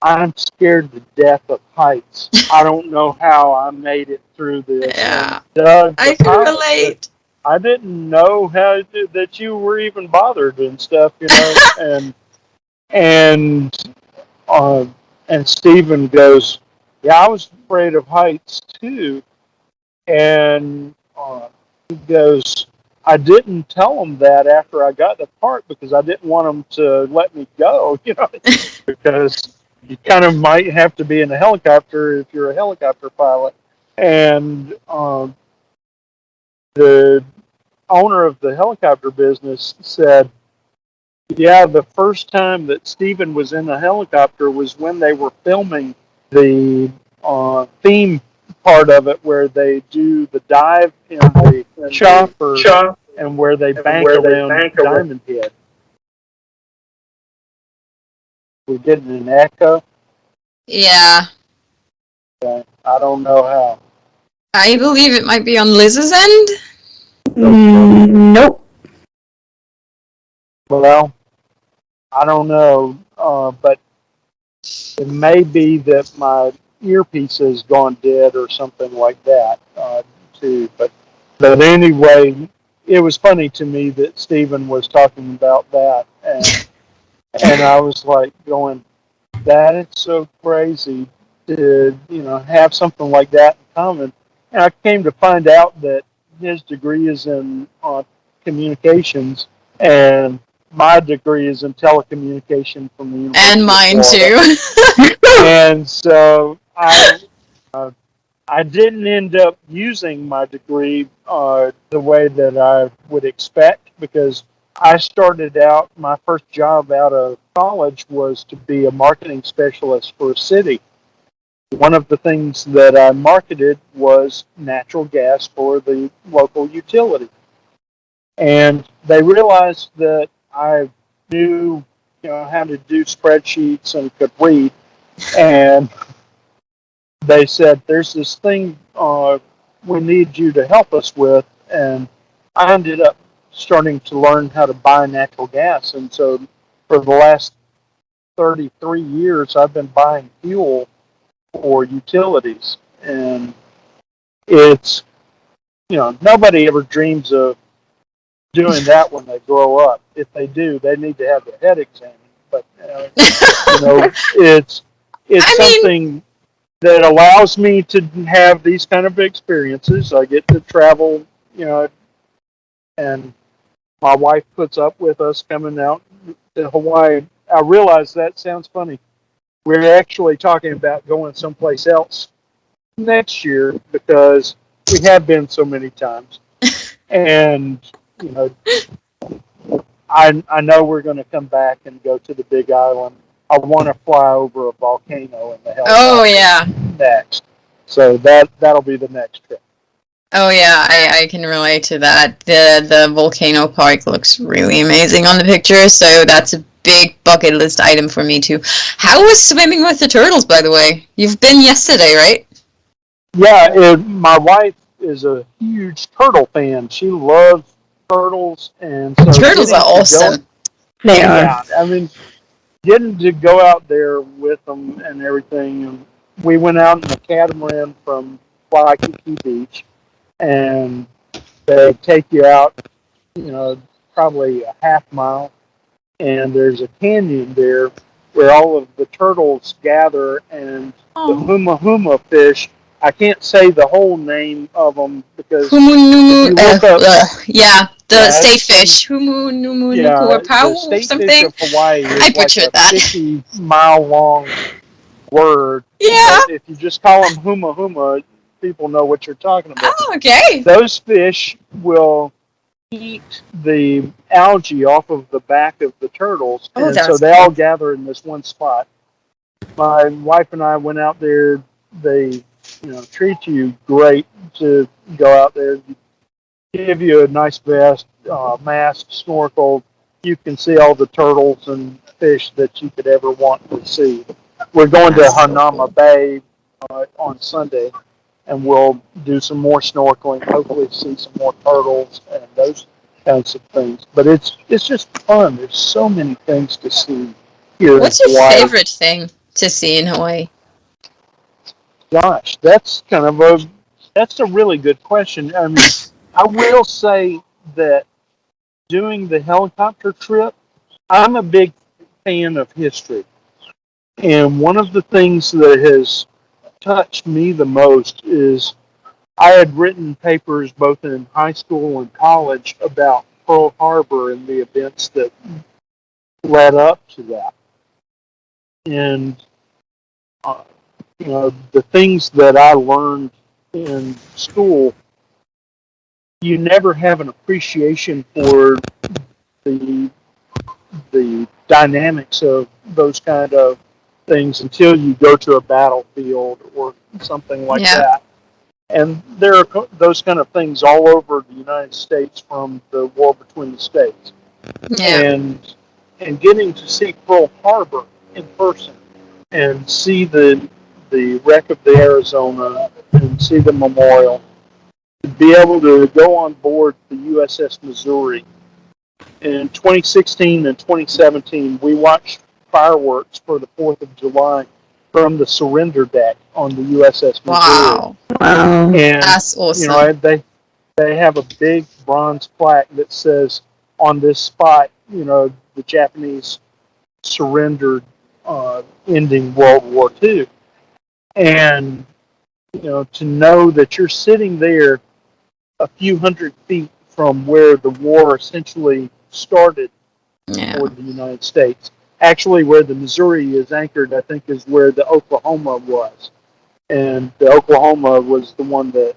I'm scared to death of heights. I don't know how I made it through this. Yeah, And Doug, I the can pilot, relate. I didn't know that you were even bothered and stuff, and uh, and Stephen goes, yeah, I was afraid of heights too, and he goes, I didn't tell him that after I got the part because I didn't want him to let me go, because you kind of might have to be in a helicopter if you're a helicopter pilot, and the owner of the helicopter business said, yeah, the first time that Steven was in a helicopter was when they were filming the theme part of it where they do the dive in the chopper and where they bank around Diamond Head. We did an echo. Yeah, Okay. I don't know how. I believe it might be on Liz's end. Nope. Well, I don't know, but it may be that my earpiece has gone dead or something like that, too. But anyway, it was funny to me that Stephen was talking about that, and I was like going, that is so crazy to have something like that in common. And I came to find out that his degree is in communications, and my degree is in telecommunication from the University And mine of Florida. too. And so I didn't end up using my degree the way that I would expect, because I started out, my first job out of college was to be a marketing specialist for a city. One of the things that I marketed was natural gas for the local utility. And they realized that I knew, how to do spreadsheets and could read. And they said, there's this thing we need you to help us with. And I ended up starting to learn how to buy natural gas. And so for the last 33 years, I've been buying fuel for utilities. And it's, nobody ever dreams of doing that when they grow up. If they do, they need to have their head examined, but it's I mean, something that allows me to have these kind of experiences. I get to travel, and my wife puts up with us coming out to Hawaii. I realize that sounds funny. We're actually talking about going someplace else next year because we have been so many times. And, you know, I know we're going to come back and go to the Big Island. I want to fly over a volcano in the helicopter oh yeah. next. So that'll be the next trip. Oh yeah, I can relate to that. The volcano park looks really amazing on the picture, so that's a big bucket list item for me too. How was swimming with the turtles, by the way? You've been yesterday, right? Yeah, my wife is a huge turtle fan. She loves turtles, and so Turtles are awesome. They are. yeah, I mean, getting to go out there with them and everything. And we went out in a catamaran from Waikiki Beach, and they take you out, probably a half mile, and there's a canyon there where all of the turtles gather, and the Oh. huma huma fish. I can't say the whole name of them because if Humu you look up, yeah, the yeah, state fish. Humu numu nuku or yeah, pau the or state fish something. of Hawaii I is like butchered a that. 50-mile long word, Yeah. but if you just call them huma huma, people know what you're talking about. Oh, okay. Those fish will eat the algae off of the back of the turtles, Oh, and so that's they all cool. gather in this one spot. My wife and I went out there. They, treat you great to go out there. Give you a nice vest, mask, snorkel. You can see all the turtles and fish that you could ever want to see. We're going to That's so Hanama cool. Bay on Sunday, and we'll do some more snorkeling. Hopefully, see some more turtles and those kinds of things. But it's just fun. There's so many things to see here in What's your Hawaii. favorite thing to see in Hawaii? Gosh, that's a really good question. I mean, I will say that doing the helicopter trip, I'm a big fan of history. And one of the things that has touched me the most is I had written papers both in high school and college about Pearl Harbor and the events that led up to that. And, uh, the things that I learned in school, you never have an appreciation for the the dynamics of those kind of things until you go to a battlefield or something like Yeah. that. And there are those kind of things all over the United States from the war between the states. Yeah. And getting to see Pearl Harbor in person and see the wreck of the Arizona and see the memorial, to be able to go on board the USS Missouri. In 2016 and 2017, we watched fireworks for the 4th of July from the surrender deck on the USS Missouri. Wow. Wow. And, That's awesome. they have a big bronze plaque that says, on this spot, the Japanese surrendered, ending World War II. And, to know that you're sitting there a few hundred feet from where the war essentially started Yeah. for the United States. Actually, where the Missouri is anchored, I think, is where the Oklahoma was. And the Oklahoma was the one that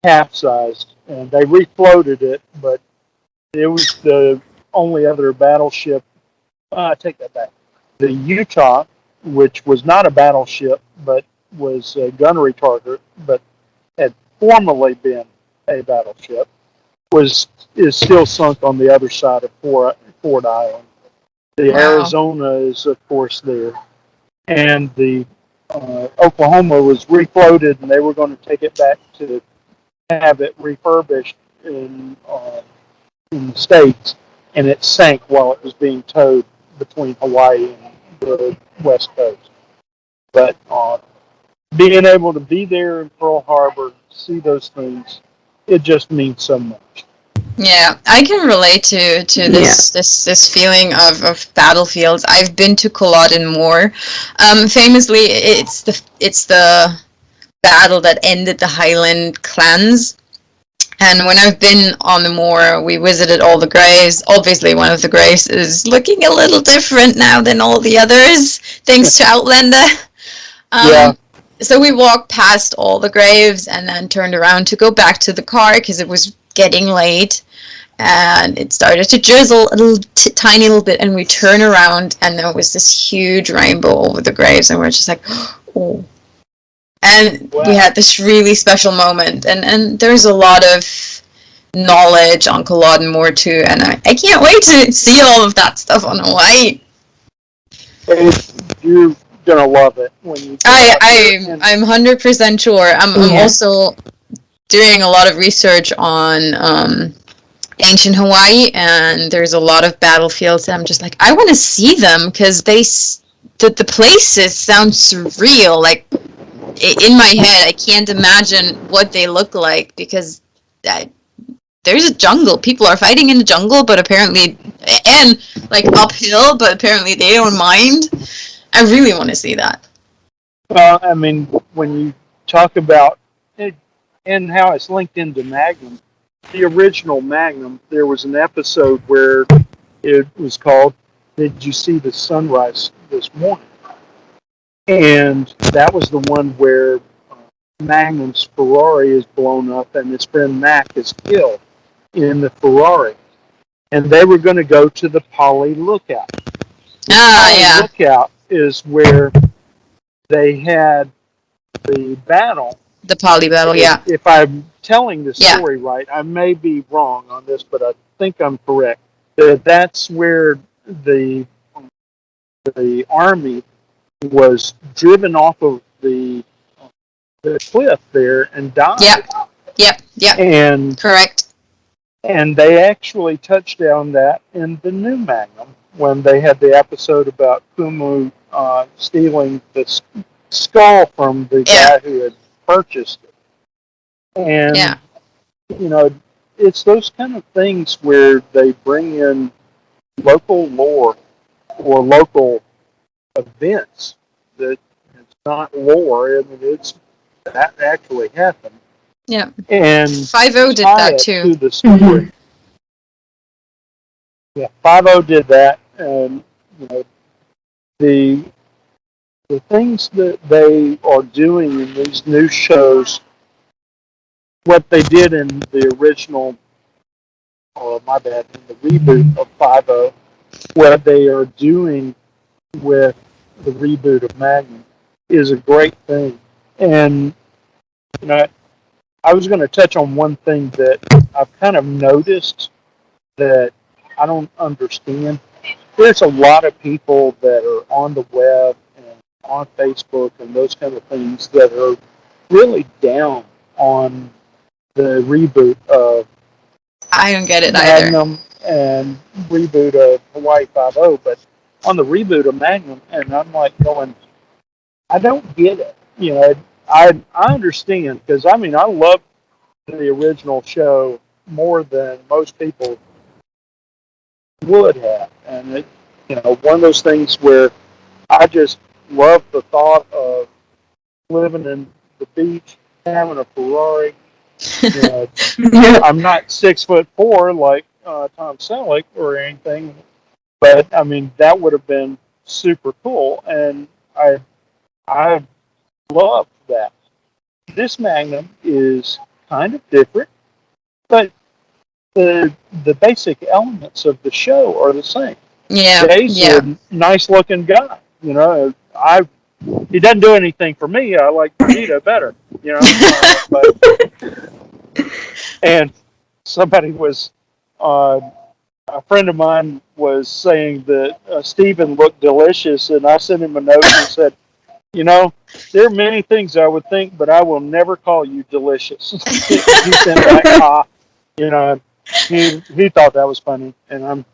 capsized, and they refloated it, but it was the only other battleship. I take that back. The Utah, which was not a battleship, but was a gunnery target, but had formerly been a battleship, is still sunk on the other side of Ford Island. The Wow. Arizona is, of course, there, and the Oklahoma was refloated, and they were going to take it back to have it refurbished in the states, and it sank while it was being towed between Hawaii and the West Coast. But being able to be there in Pearl Harbor, see those things, it just means so much. Yeah, I can relate to this feeling of battlefields. I've been to Culloden Moor. Famously, it's the battle that ended the Highland clans. And when I've been on the moor, we visited all the graves. Obviously, one of the graves is looking a little different now than all the others, thanks to Outlander. Yeah. So we walked past all the graves and then turned around to go back to the car because it was getting late. And it started to drizzle a little tiny little bit, and we turn around, and there was this huge rainbow over the graves, and we're just like, oh. And Wow. we had this really special moment, and there's a lot of knowledge on Culloden Moor too, and I can't wait to see all of that stuff on Hawaii. You're gonna love it when you. I'm 100% sure. I'm also doing a lot of research on ancient Hawaii, and there's a lot of battlefields that I'm just like, I want to see them because the places sound surreal. Like in my head, I can't imagine what they look like because there's a jungle. People are fighting in the jungle, but apparently, and like uphill, but apparently they don't mind. I really want to see that. Well, I mean, when you talk about it and how it's linked into Magnum, the original Magnum, there was an episode where it was called "Did You See the Sunrise This Morning?" And that was the one where Magnum's Ferrari is blown up and his friend Mac is killed in the Ferrari. And they were going to go to the Poly Lookout. The Lookout is where they had the battle. The Poly battle, yeah. If I'm telling the story right, I may be wrong on this, but I think I'm correct. That's where the army was driven off of the cliff there and died. Yep. And correct. And they actually touched on that in the new Magnum when they had the episode about Kumu stealing the skull from the guy who had purchased it. And, you know, it's those kind of things where they bring in local lore or local events that it's not lore. I mean, it's that actually happened. Yeah. And 5-0 did that too. To the story. Mm-hmm. Yeah, 5-0 did that, and you know the things that they are doing in these new shows, what they did in the original, or my bad, in the reboot of 5-0, what they are doing with the reboot of Magnum is a great thing. And you know, I was going to touch on one thing that I've kind of noticed that I don't understand. There's a lot of people that are on the web and on Facebook and those kind of things that are really down on the reboot of I don't get it Magnum and reboot of Hawaii 5-0, but on the reboot of Magnum, and I'm like going, I don't get it. You know, I understand because I mean I love the original show more than most people would have, and it, you know, one of those things where I just love the thought of living in the beach, having a Ferrari. You know, I'm not 6'4" like Tom Selleck or anything, but I mean that would have been super cool, and I love that. This Magnum is kind of different, but the basic elements of the show are the same. Yeah. Jay's a nice looking guy. You know, he doesn't do anything for me. I like Vegeta better. You know, and somebody was a friend of mine was saying that Steven looked delicious, and I sent him a note and said, you know, there are many things I would think, but I will never call you delicious. He sent back, you know, he thought that was funny, and I'm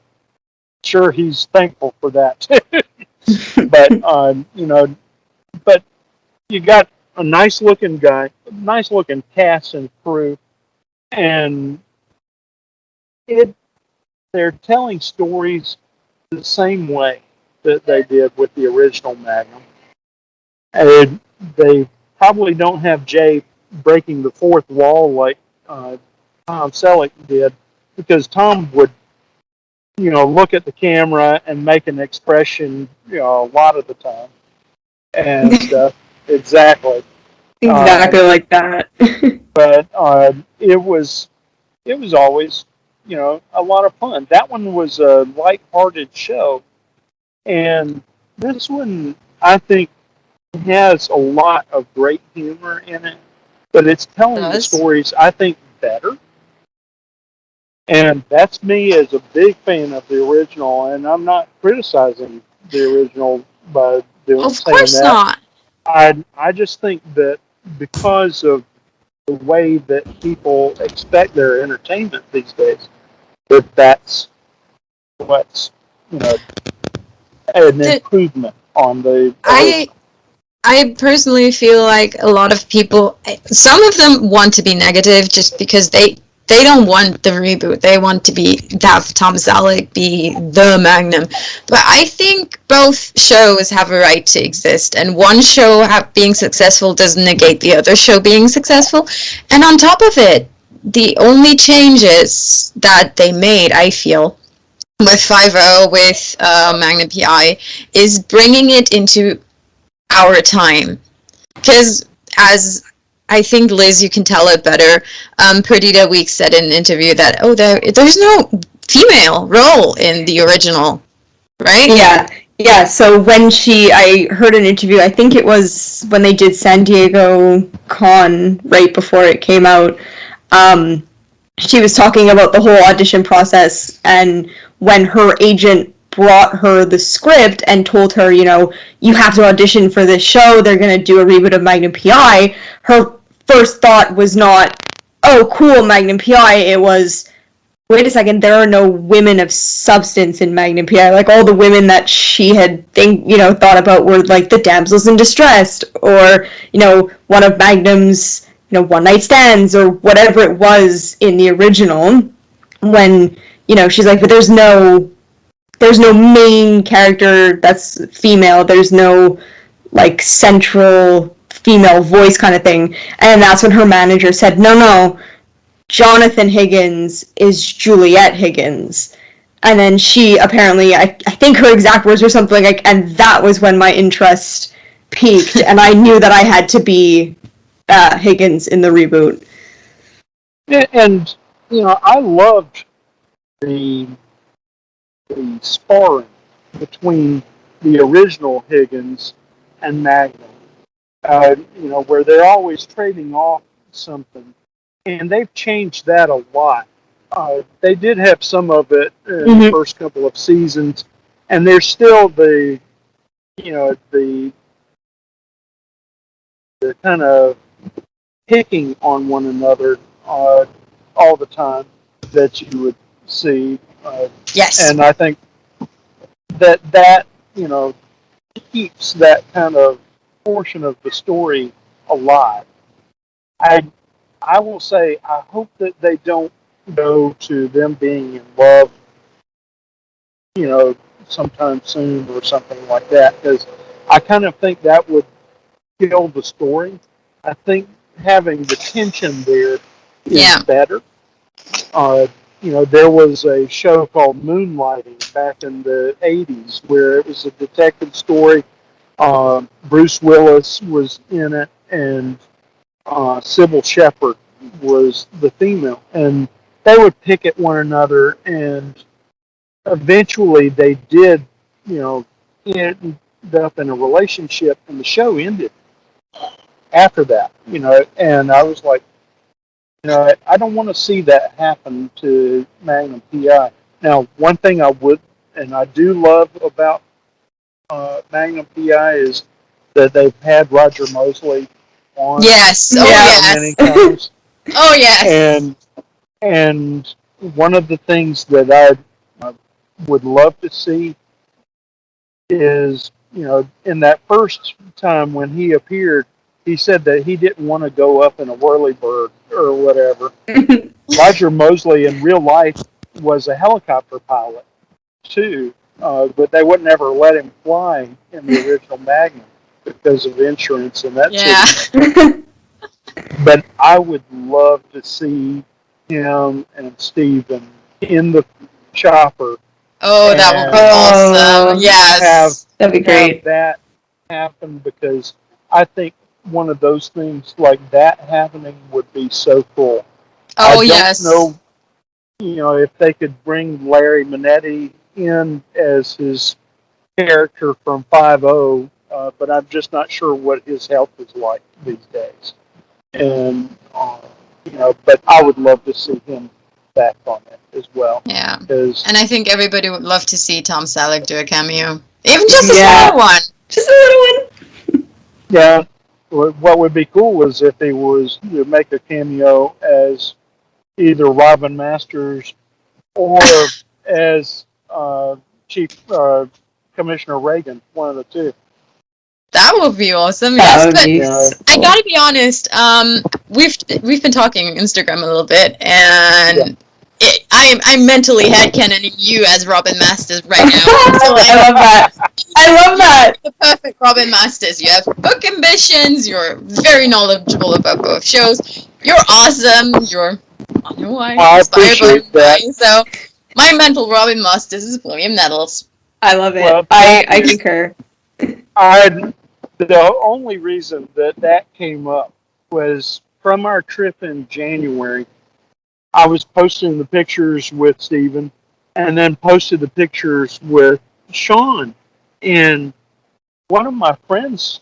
sure he's thankful for that too. But you know, but you got a nice looking guy, a nice looking cast and crew, and they're telling stories the same way that they did with the original Magnum. And they probably don't have Jay breaking the fourth wall like Tom Selleck did, because Tom would, look at the camera and make an expression, a lot of the time and stuff. Exactly. Exactly like that. But it was always, a lot of fun. That one was a light-hearted show, and this one, I think, has a lot of great humor in it, but it's telling the stories, I think, better. And that's me as a big fan of the original, and I'm not criticizing the original by saying that. Of course not. I just think that because of the way that people expect their entertainment these days, that's what's an improvement on the original. I personally feel like a lot of people, some of them want to be negative just because they don't want the reboot. They want to have Tom Selleck be the Magnum. But I think both shows have a right to exist, and one show being successful doesn't negate the other show being successful. And on top of it, the only changes that they made, I feel, with 5-0, with Magnum PI, is bringing it into our time. Because as I think, Liz, you can tell it better, Perdita Weeks said in an interview that, there's no female role in the original, right? Yeah, so I heard an interview, I think it was when they did San Diego Con right before it came out, she was talking about the whole audition process, and when her agent brought her the script and told her, you have to audition for this show, they're going to do a reboot of Magnum PI, her first thought was not, oh, cool, Magnum PI, it was, wait a second, there are no women of substance in Magnum PI. Like, all the women that she had thought about were, like, the damsels in distress, or, one of Magnum's, one-night stands, or whatever it was in the original, when, she's like, but there's no main character that's female, there's no, like, central female voice kind of thing. And that's when her manager said, no, Jonathan Higgins is Juliet Higgins. And then she apparently, I think her exact words were something like, and that was when my interest peaked, and I knew that I had to be Higgins in the reboot. And, I loved the sparring between the original Higgins and Magnum, where they're always trading off something. And they've changed that a lot. They did have some of it in the first couple of seasons, and there's still the kind of picking on one another all the time that you would see. Yes. And I think that keeps that kind of portion of the story alive. I will say, I hope that they don't go to them being in love, sometime soon or something like that, because I kind of think that would kill the story. I think having the tension there is better. There was a show called Moonlighting back in the 80s where it was a detective story. Bruce Willis was in it, and Sybil Shepherd was the female, and they would pick at one another, and eventually they did, end up in a relationship, and the show ended after that, and I was like, I don't want to see that happen to Magnum PI. Now, one thing I would, and I do love about Magnum PI is that they've had Roger Mosley on. Yes. Oh, yes. Many times. Oh, yes. And one of the things that I would love to see is, in that first time when he appeared, he said that he didn't want to go up in a whirlybird or whatever. Roger Mosley in real life was a helicopter pilot too, but they would never let him fly in the original Magnum because of insurance and that sort of thing. But I would love to see him and Steven in the chopper. Oh, that would be awesome. Yes. That'd be great. Have that happen, because I think one of those things like that happening would be so cool. Oh, I yes. don't know, if they could bring Larry Manetti in as his character from 5-0, but I'm just not sure what his health is like these days. And, but I would love to see him back on it as well. Yeah. 'Cause, And I think everybody would love to see Tom Selleck do a cameo. Even just a small one. Just a little one. yeah, what would be cool is if he was to make a cameo as either Robin Masters or as Chief Commissioner Reagan, one of the two. That would be awesome. That would Yes, be but I gotta be honest. We've been talking Instagram a little bit, and I'm mentally headcanoning you as Robin Masters right now. So I love that. I love that. The perfect Robin Masters. You have book ambitions. You're very knowledgeable about both shows. You're awesome. You're on your way. I appreciate that. So my mental Robin Masters is William Nettles. I love it. Well, I concur. The only reason that came up was from our trip in January. I was posting the pictures with Steven and then posted the pictures with Sean. And one of my friends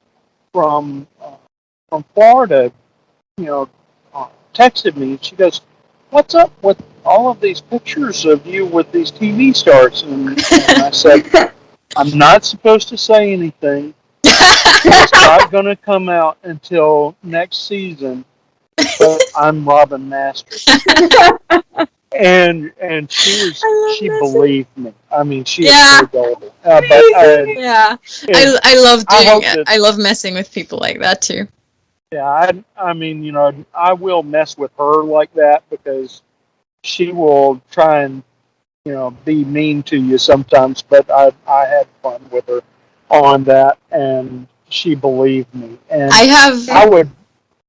from Florida, texted me, and she goes, "What's up with all of these pictures of you with these TV stars?" And I said, "I'm not supposed to say anything. It's not going to come out until next season. But I'm Robin Masters." And she believed me. I mean, she is so adorable. I love doing it. I love messing with people like that too. Yeah, I mean, I will mess with her like that because she will try and, be mean to you sometimes, but I had fun with her on that, and she believed me. And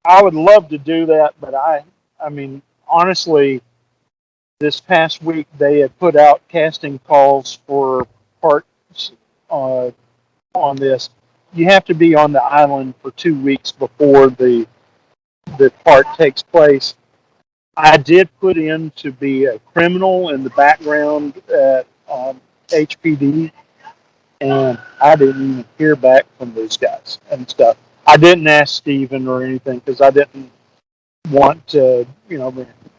I would love to do that, but I mean, honestly, this past week they had put out casting calls for parts on this. You have to be on the island for 2 weeks before the part takes place. I did put in to be a criminal in the background at HPD, and I didn't even hear back from those guys and stuff. I didn't ask Steven or anything because I didn't want to,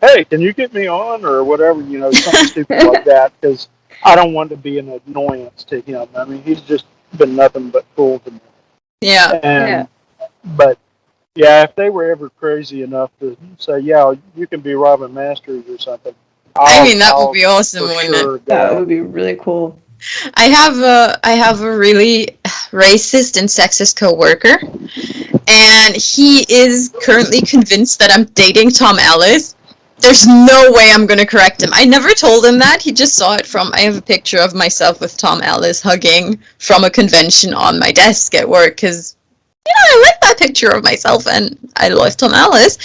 hey, can you get me on or whatever, something stupid like that, because I don't want to be an annoyance to him. I mean, he's just been nothing but cool to me. Yeah. But yeah, if they were ever crazy enough to say, yeah, you can be Robin Masters or something, that would be awesome, wouldn't it? That would be really cool. I have a really racist and sexist coworker, and he is currently convinced that I'm dating Tom Ellis. There's no way I'm gonna correct him. I never told him that. He just saw it I have a picture of myself with Tom Ellis hugging from a convention on my desk at work, because, I like that picture of myself, and I love Tom Ellis.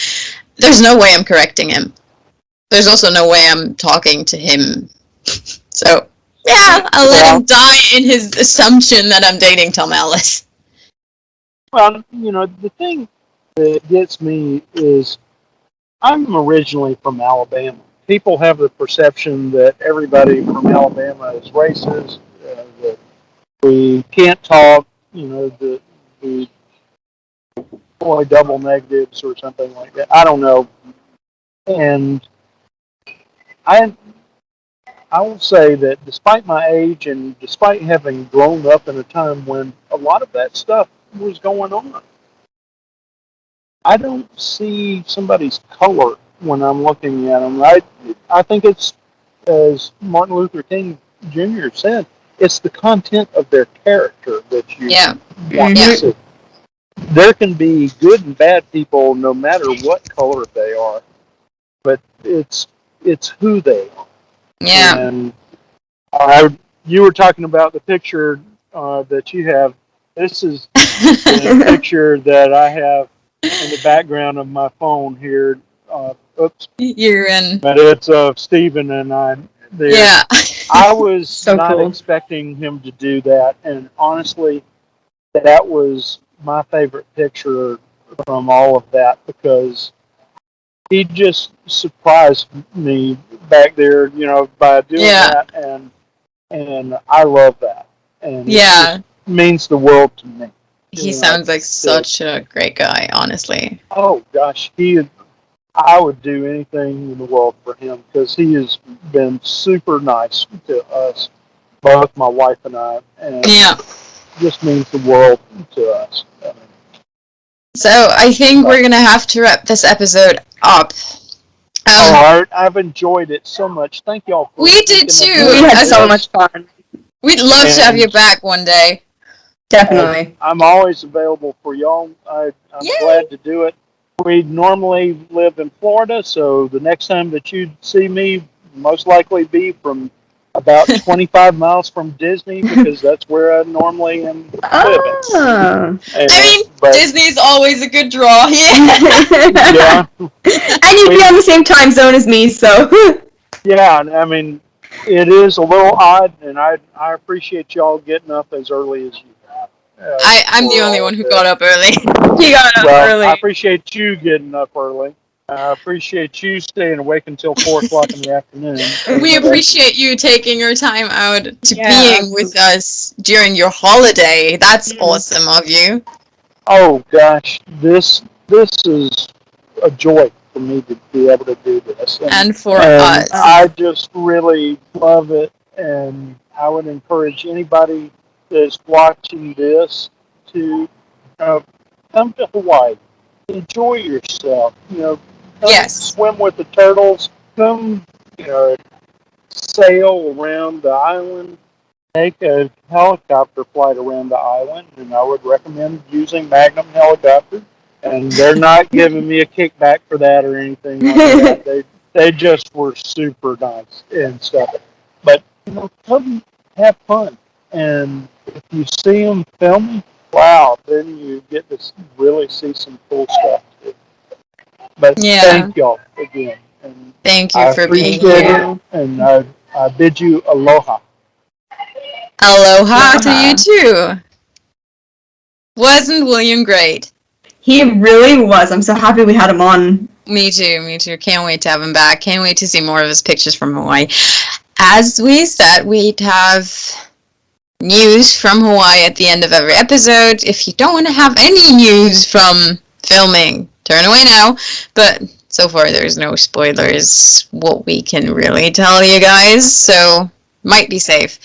There's no way I'm correcting him. There's also no way I'm talking to him. So, yeah, I'll let him die in his assumption that I'm dating Tom Ellis. Well, the thing that gets me is I'm originally from Alabama. People have the perception that everybody from Alabama is racist, that we can't talk, that we employ double negatives or something like that. I don't know. And I will say that despite my age and despite having grown up in a time when a lot of that stuff was going on, I don't see somebody's color when I'm looking at them. I think it's, as Martin Luther King Jr. said, it's the content of their character that you want to see. There can be good and bad people no matter what color they are, but it's who they are. Yeah. And you were talking about the picture that you have. This is the picture that I have in the background of my phone here. Oops. You're in. But it's of Stephen and I there. Yeah. I was So not cool. expecting him to do that. And honestly, that was my favorite picture from all of that because he just surprised me back there, by doing Yeah. that. And I love that. And it Yeah. just means the world to me. He sounds like such a great guy, honestly. Oh gosh, I would do anything in the world for him because he has been super nice to us, both my wife and I, and Yeah. just means the world to us. So I think we're gonna have to wrap this episode up. Art, I've enjoyed it so much. Thank y'all. We did too. We had so much fun. We'd love to have you back one day. Definitely. I'm always available for y'all. I'm glad to do it. We normally live in Florida, so the next time that you see me, most likely be from about 25 miles from Disney because that's where I normally am living. Oh. Disney's always a good draw. Yeah. Yeah. And you'd be on the same time zone as me, so. Yeah, I mean, it is a little odd, and I appreciate y'all getting up as early as you have. I'm the only one who got up early. You got up early. I appreciate you getting up early. I appreciate you staying awake until 4 o'clock in the afternoon. We appreciate you taking your time out to being with us during your holiday. That's awesome of you. Oh gosh, this is a joy for me to be able to do this, and for us. I just really love it, and I would encourage anybody that's watching this to come to Hawaii, enjoy yourself. Come swim with the turtles. Come, sail around the island. Take a helicopter flight around the island, and I would recommend using Magnum helicopter. And they're not giving me a kickback for that or anything like that. They just were super nice and stuff. But come have fun, and if you see them filming, wow, then you get to really see some cool stuff too. But thank y'all again. And thank you for being here. And I bid you aloha. Aloha to you too. Wasn't William great? He really was. I'm so happy we had him on. Me too. Can't wait to have him back. Can't wait to see more of his pictures from Hawaii. As we said, we'd have news from Hawaii at the end of every episode. If you don't want to have any news from filming, turn away now. But so far, there's no spoilers, what we can really tell you guys, so might be safe.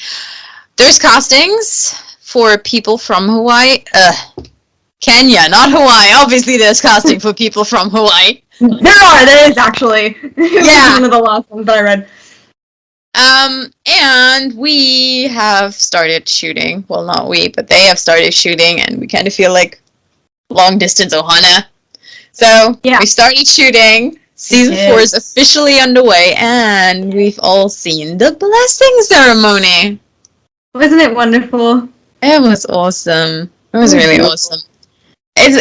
There's castings for people from Hawaii. Kenya, not Hawaii. Obviously, there's casting for people from Hawaii. There is actually. Yeah. One of the last ones that I read. And we have started shooting. Well, not we, but they have started shooting, and we kind of feel like long distance Ohana. So, we started shooting. Season 4 is officially underway, and we've all seen the blessing ceremony. Wasn't it wonderful? It was awesome. It was really awesome. It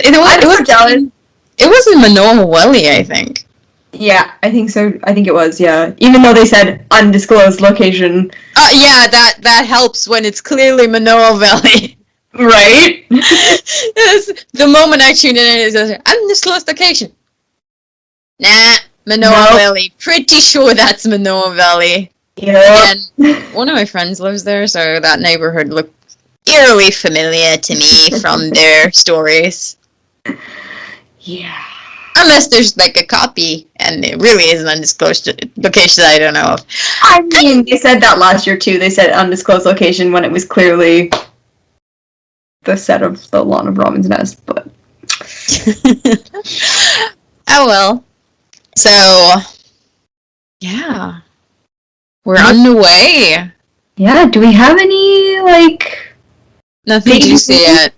was in Manoa, Hawaii, I think. Yeah, I think so. I think it was, yeah. Even though they said undisclosed location. Yeah, that helps when it's clearly Manoa Valley. Right? The moment I tuned in, it says, undisclosed location. Nah, Manoa Valley. Pretty sure that's Manoa Valley. Yeah. And one of my friends lives there, so that neighborhood looked eerily familiar to me from their stories. Yeah. Unless there's like a copy, and it really is an undisclosed location that I don't know of. I mean, they said that last year too. They said undisclosed location when it was clearly the set of the lawn of Robin's Nest, but... Oh well. So, yeah. We're underway. Yeah, do we have any, Nothing juicy yet.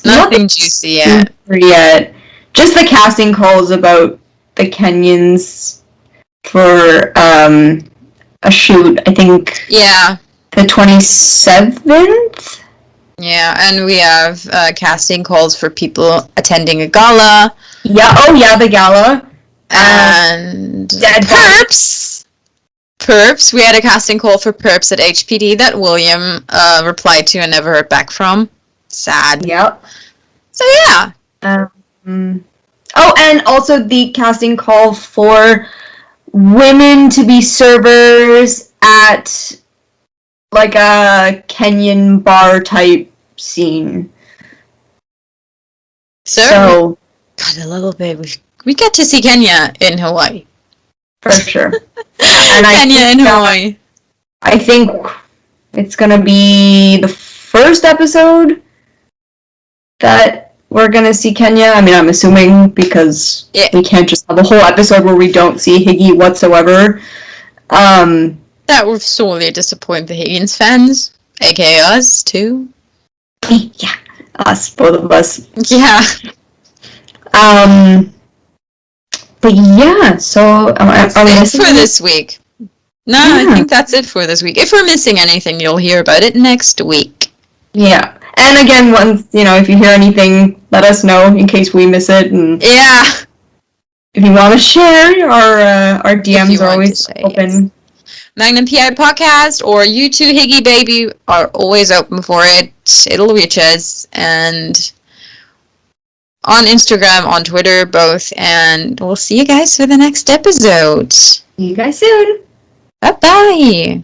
Nothing juicy yet. Just the casting calls about the Kenyans for a shoot. I think Yeah. the 27th. Yeah, and we have casting calls for people attending a gala. Yeah. Oh yeah, the gala. And Dead Perps. Perps. We had a casting call for Perps at HPD that William replied to and never heard back from. Sad. Yep. So yeah. Oh, and also the casting call for women to be servers at like a Kenyan bar type scene. So God, a little bit. We get to see Kenya in Hawaii. For sure. And Kenya in Hawaii. I think it's gonna be the first episode that we're gonna see Kenya. I mean, I'm assuming because we can't just have a whole episode where we don't see Higgy whatsoever. That would sorely disappoint the Higgins fans, aka us too. Yeah, us, both of us. Yeah. But yeah, so that's it for this week. No, yeah. I think that's it for this week. If we're missing anything, you'll hear about it next week. Yeah. And again, once, if you hear anything, let us know in case we miss it. And yeah. If you want to share, our DMs are always open. Yes. Magnum PI podcast or you two Higgy Baby are always open for it. It'll reach us. And on Instagram, on Twitter, both. And we'll see you guys for the next episode. See you guys soon. Bye-bye.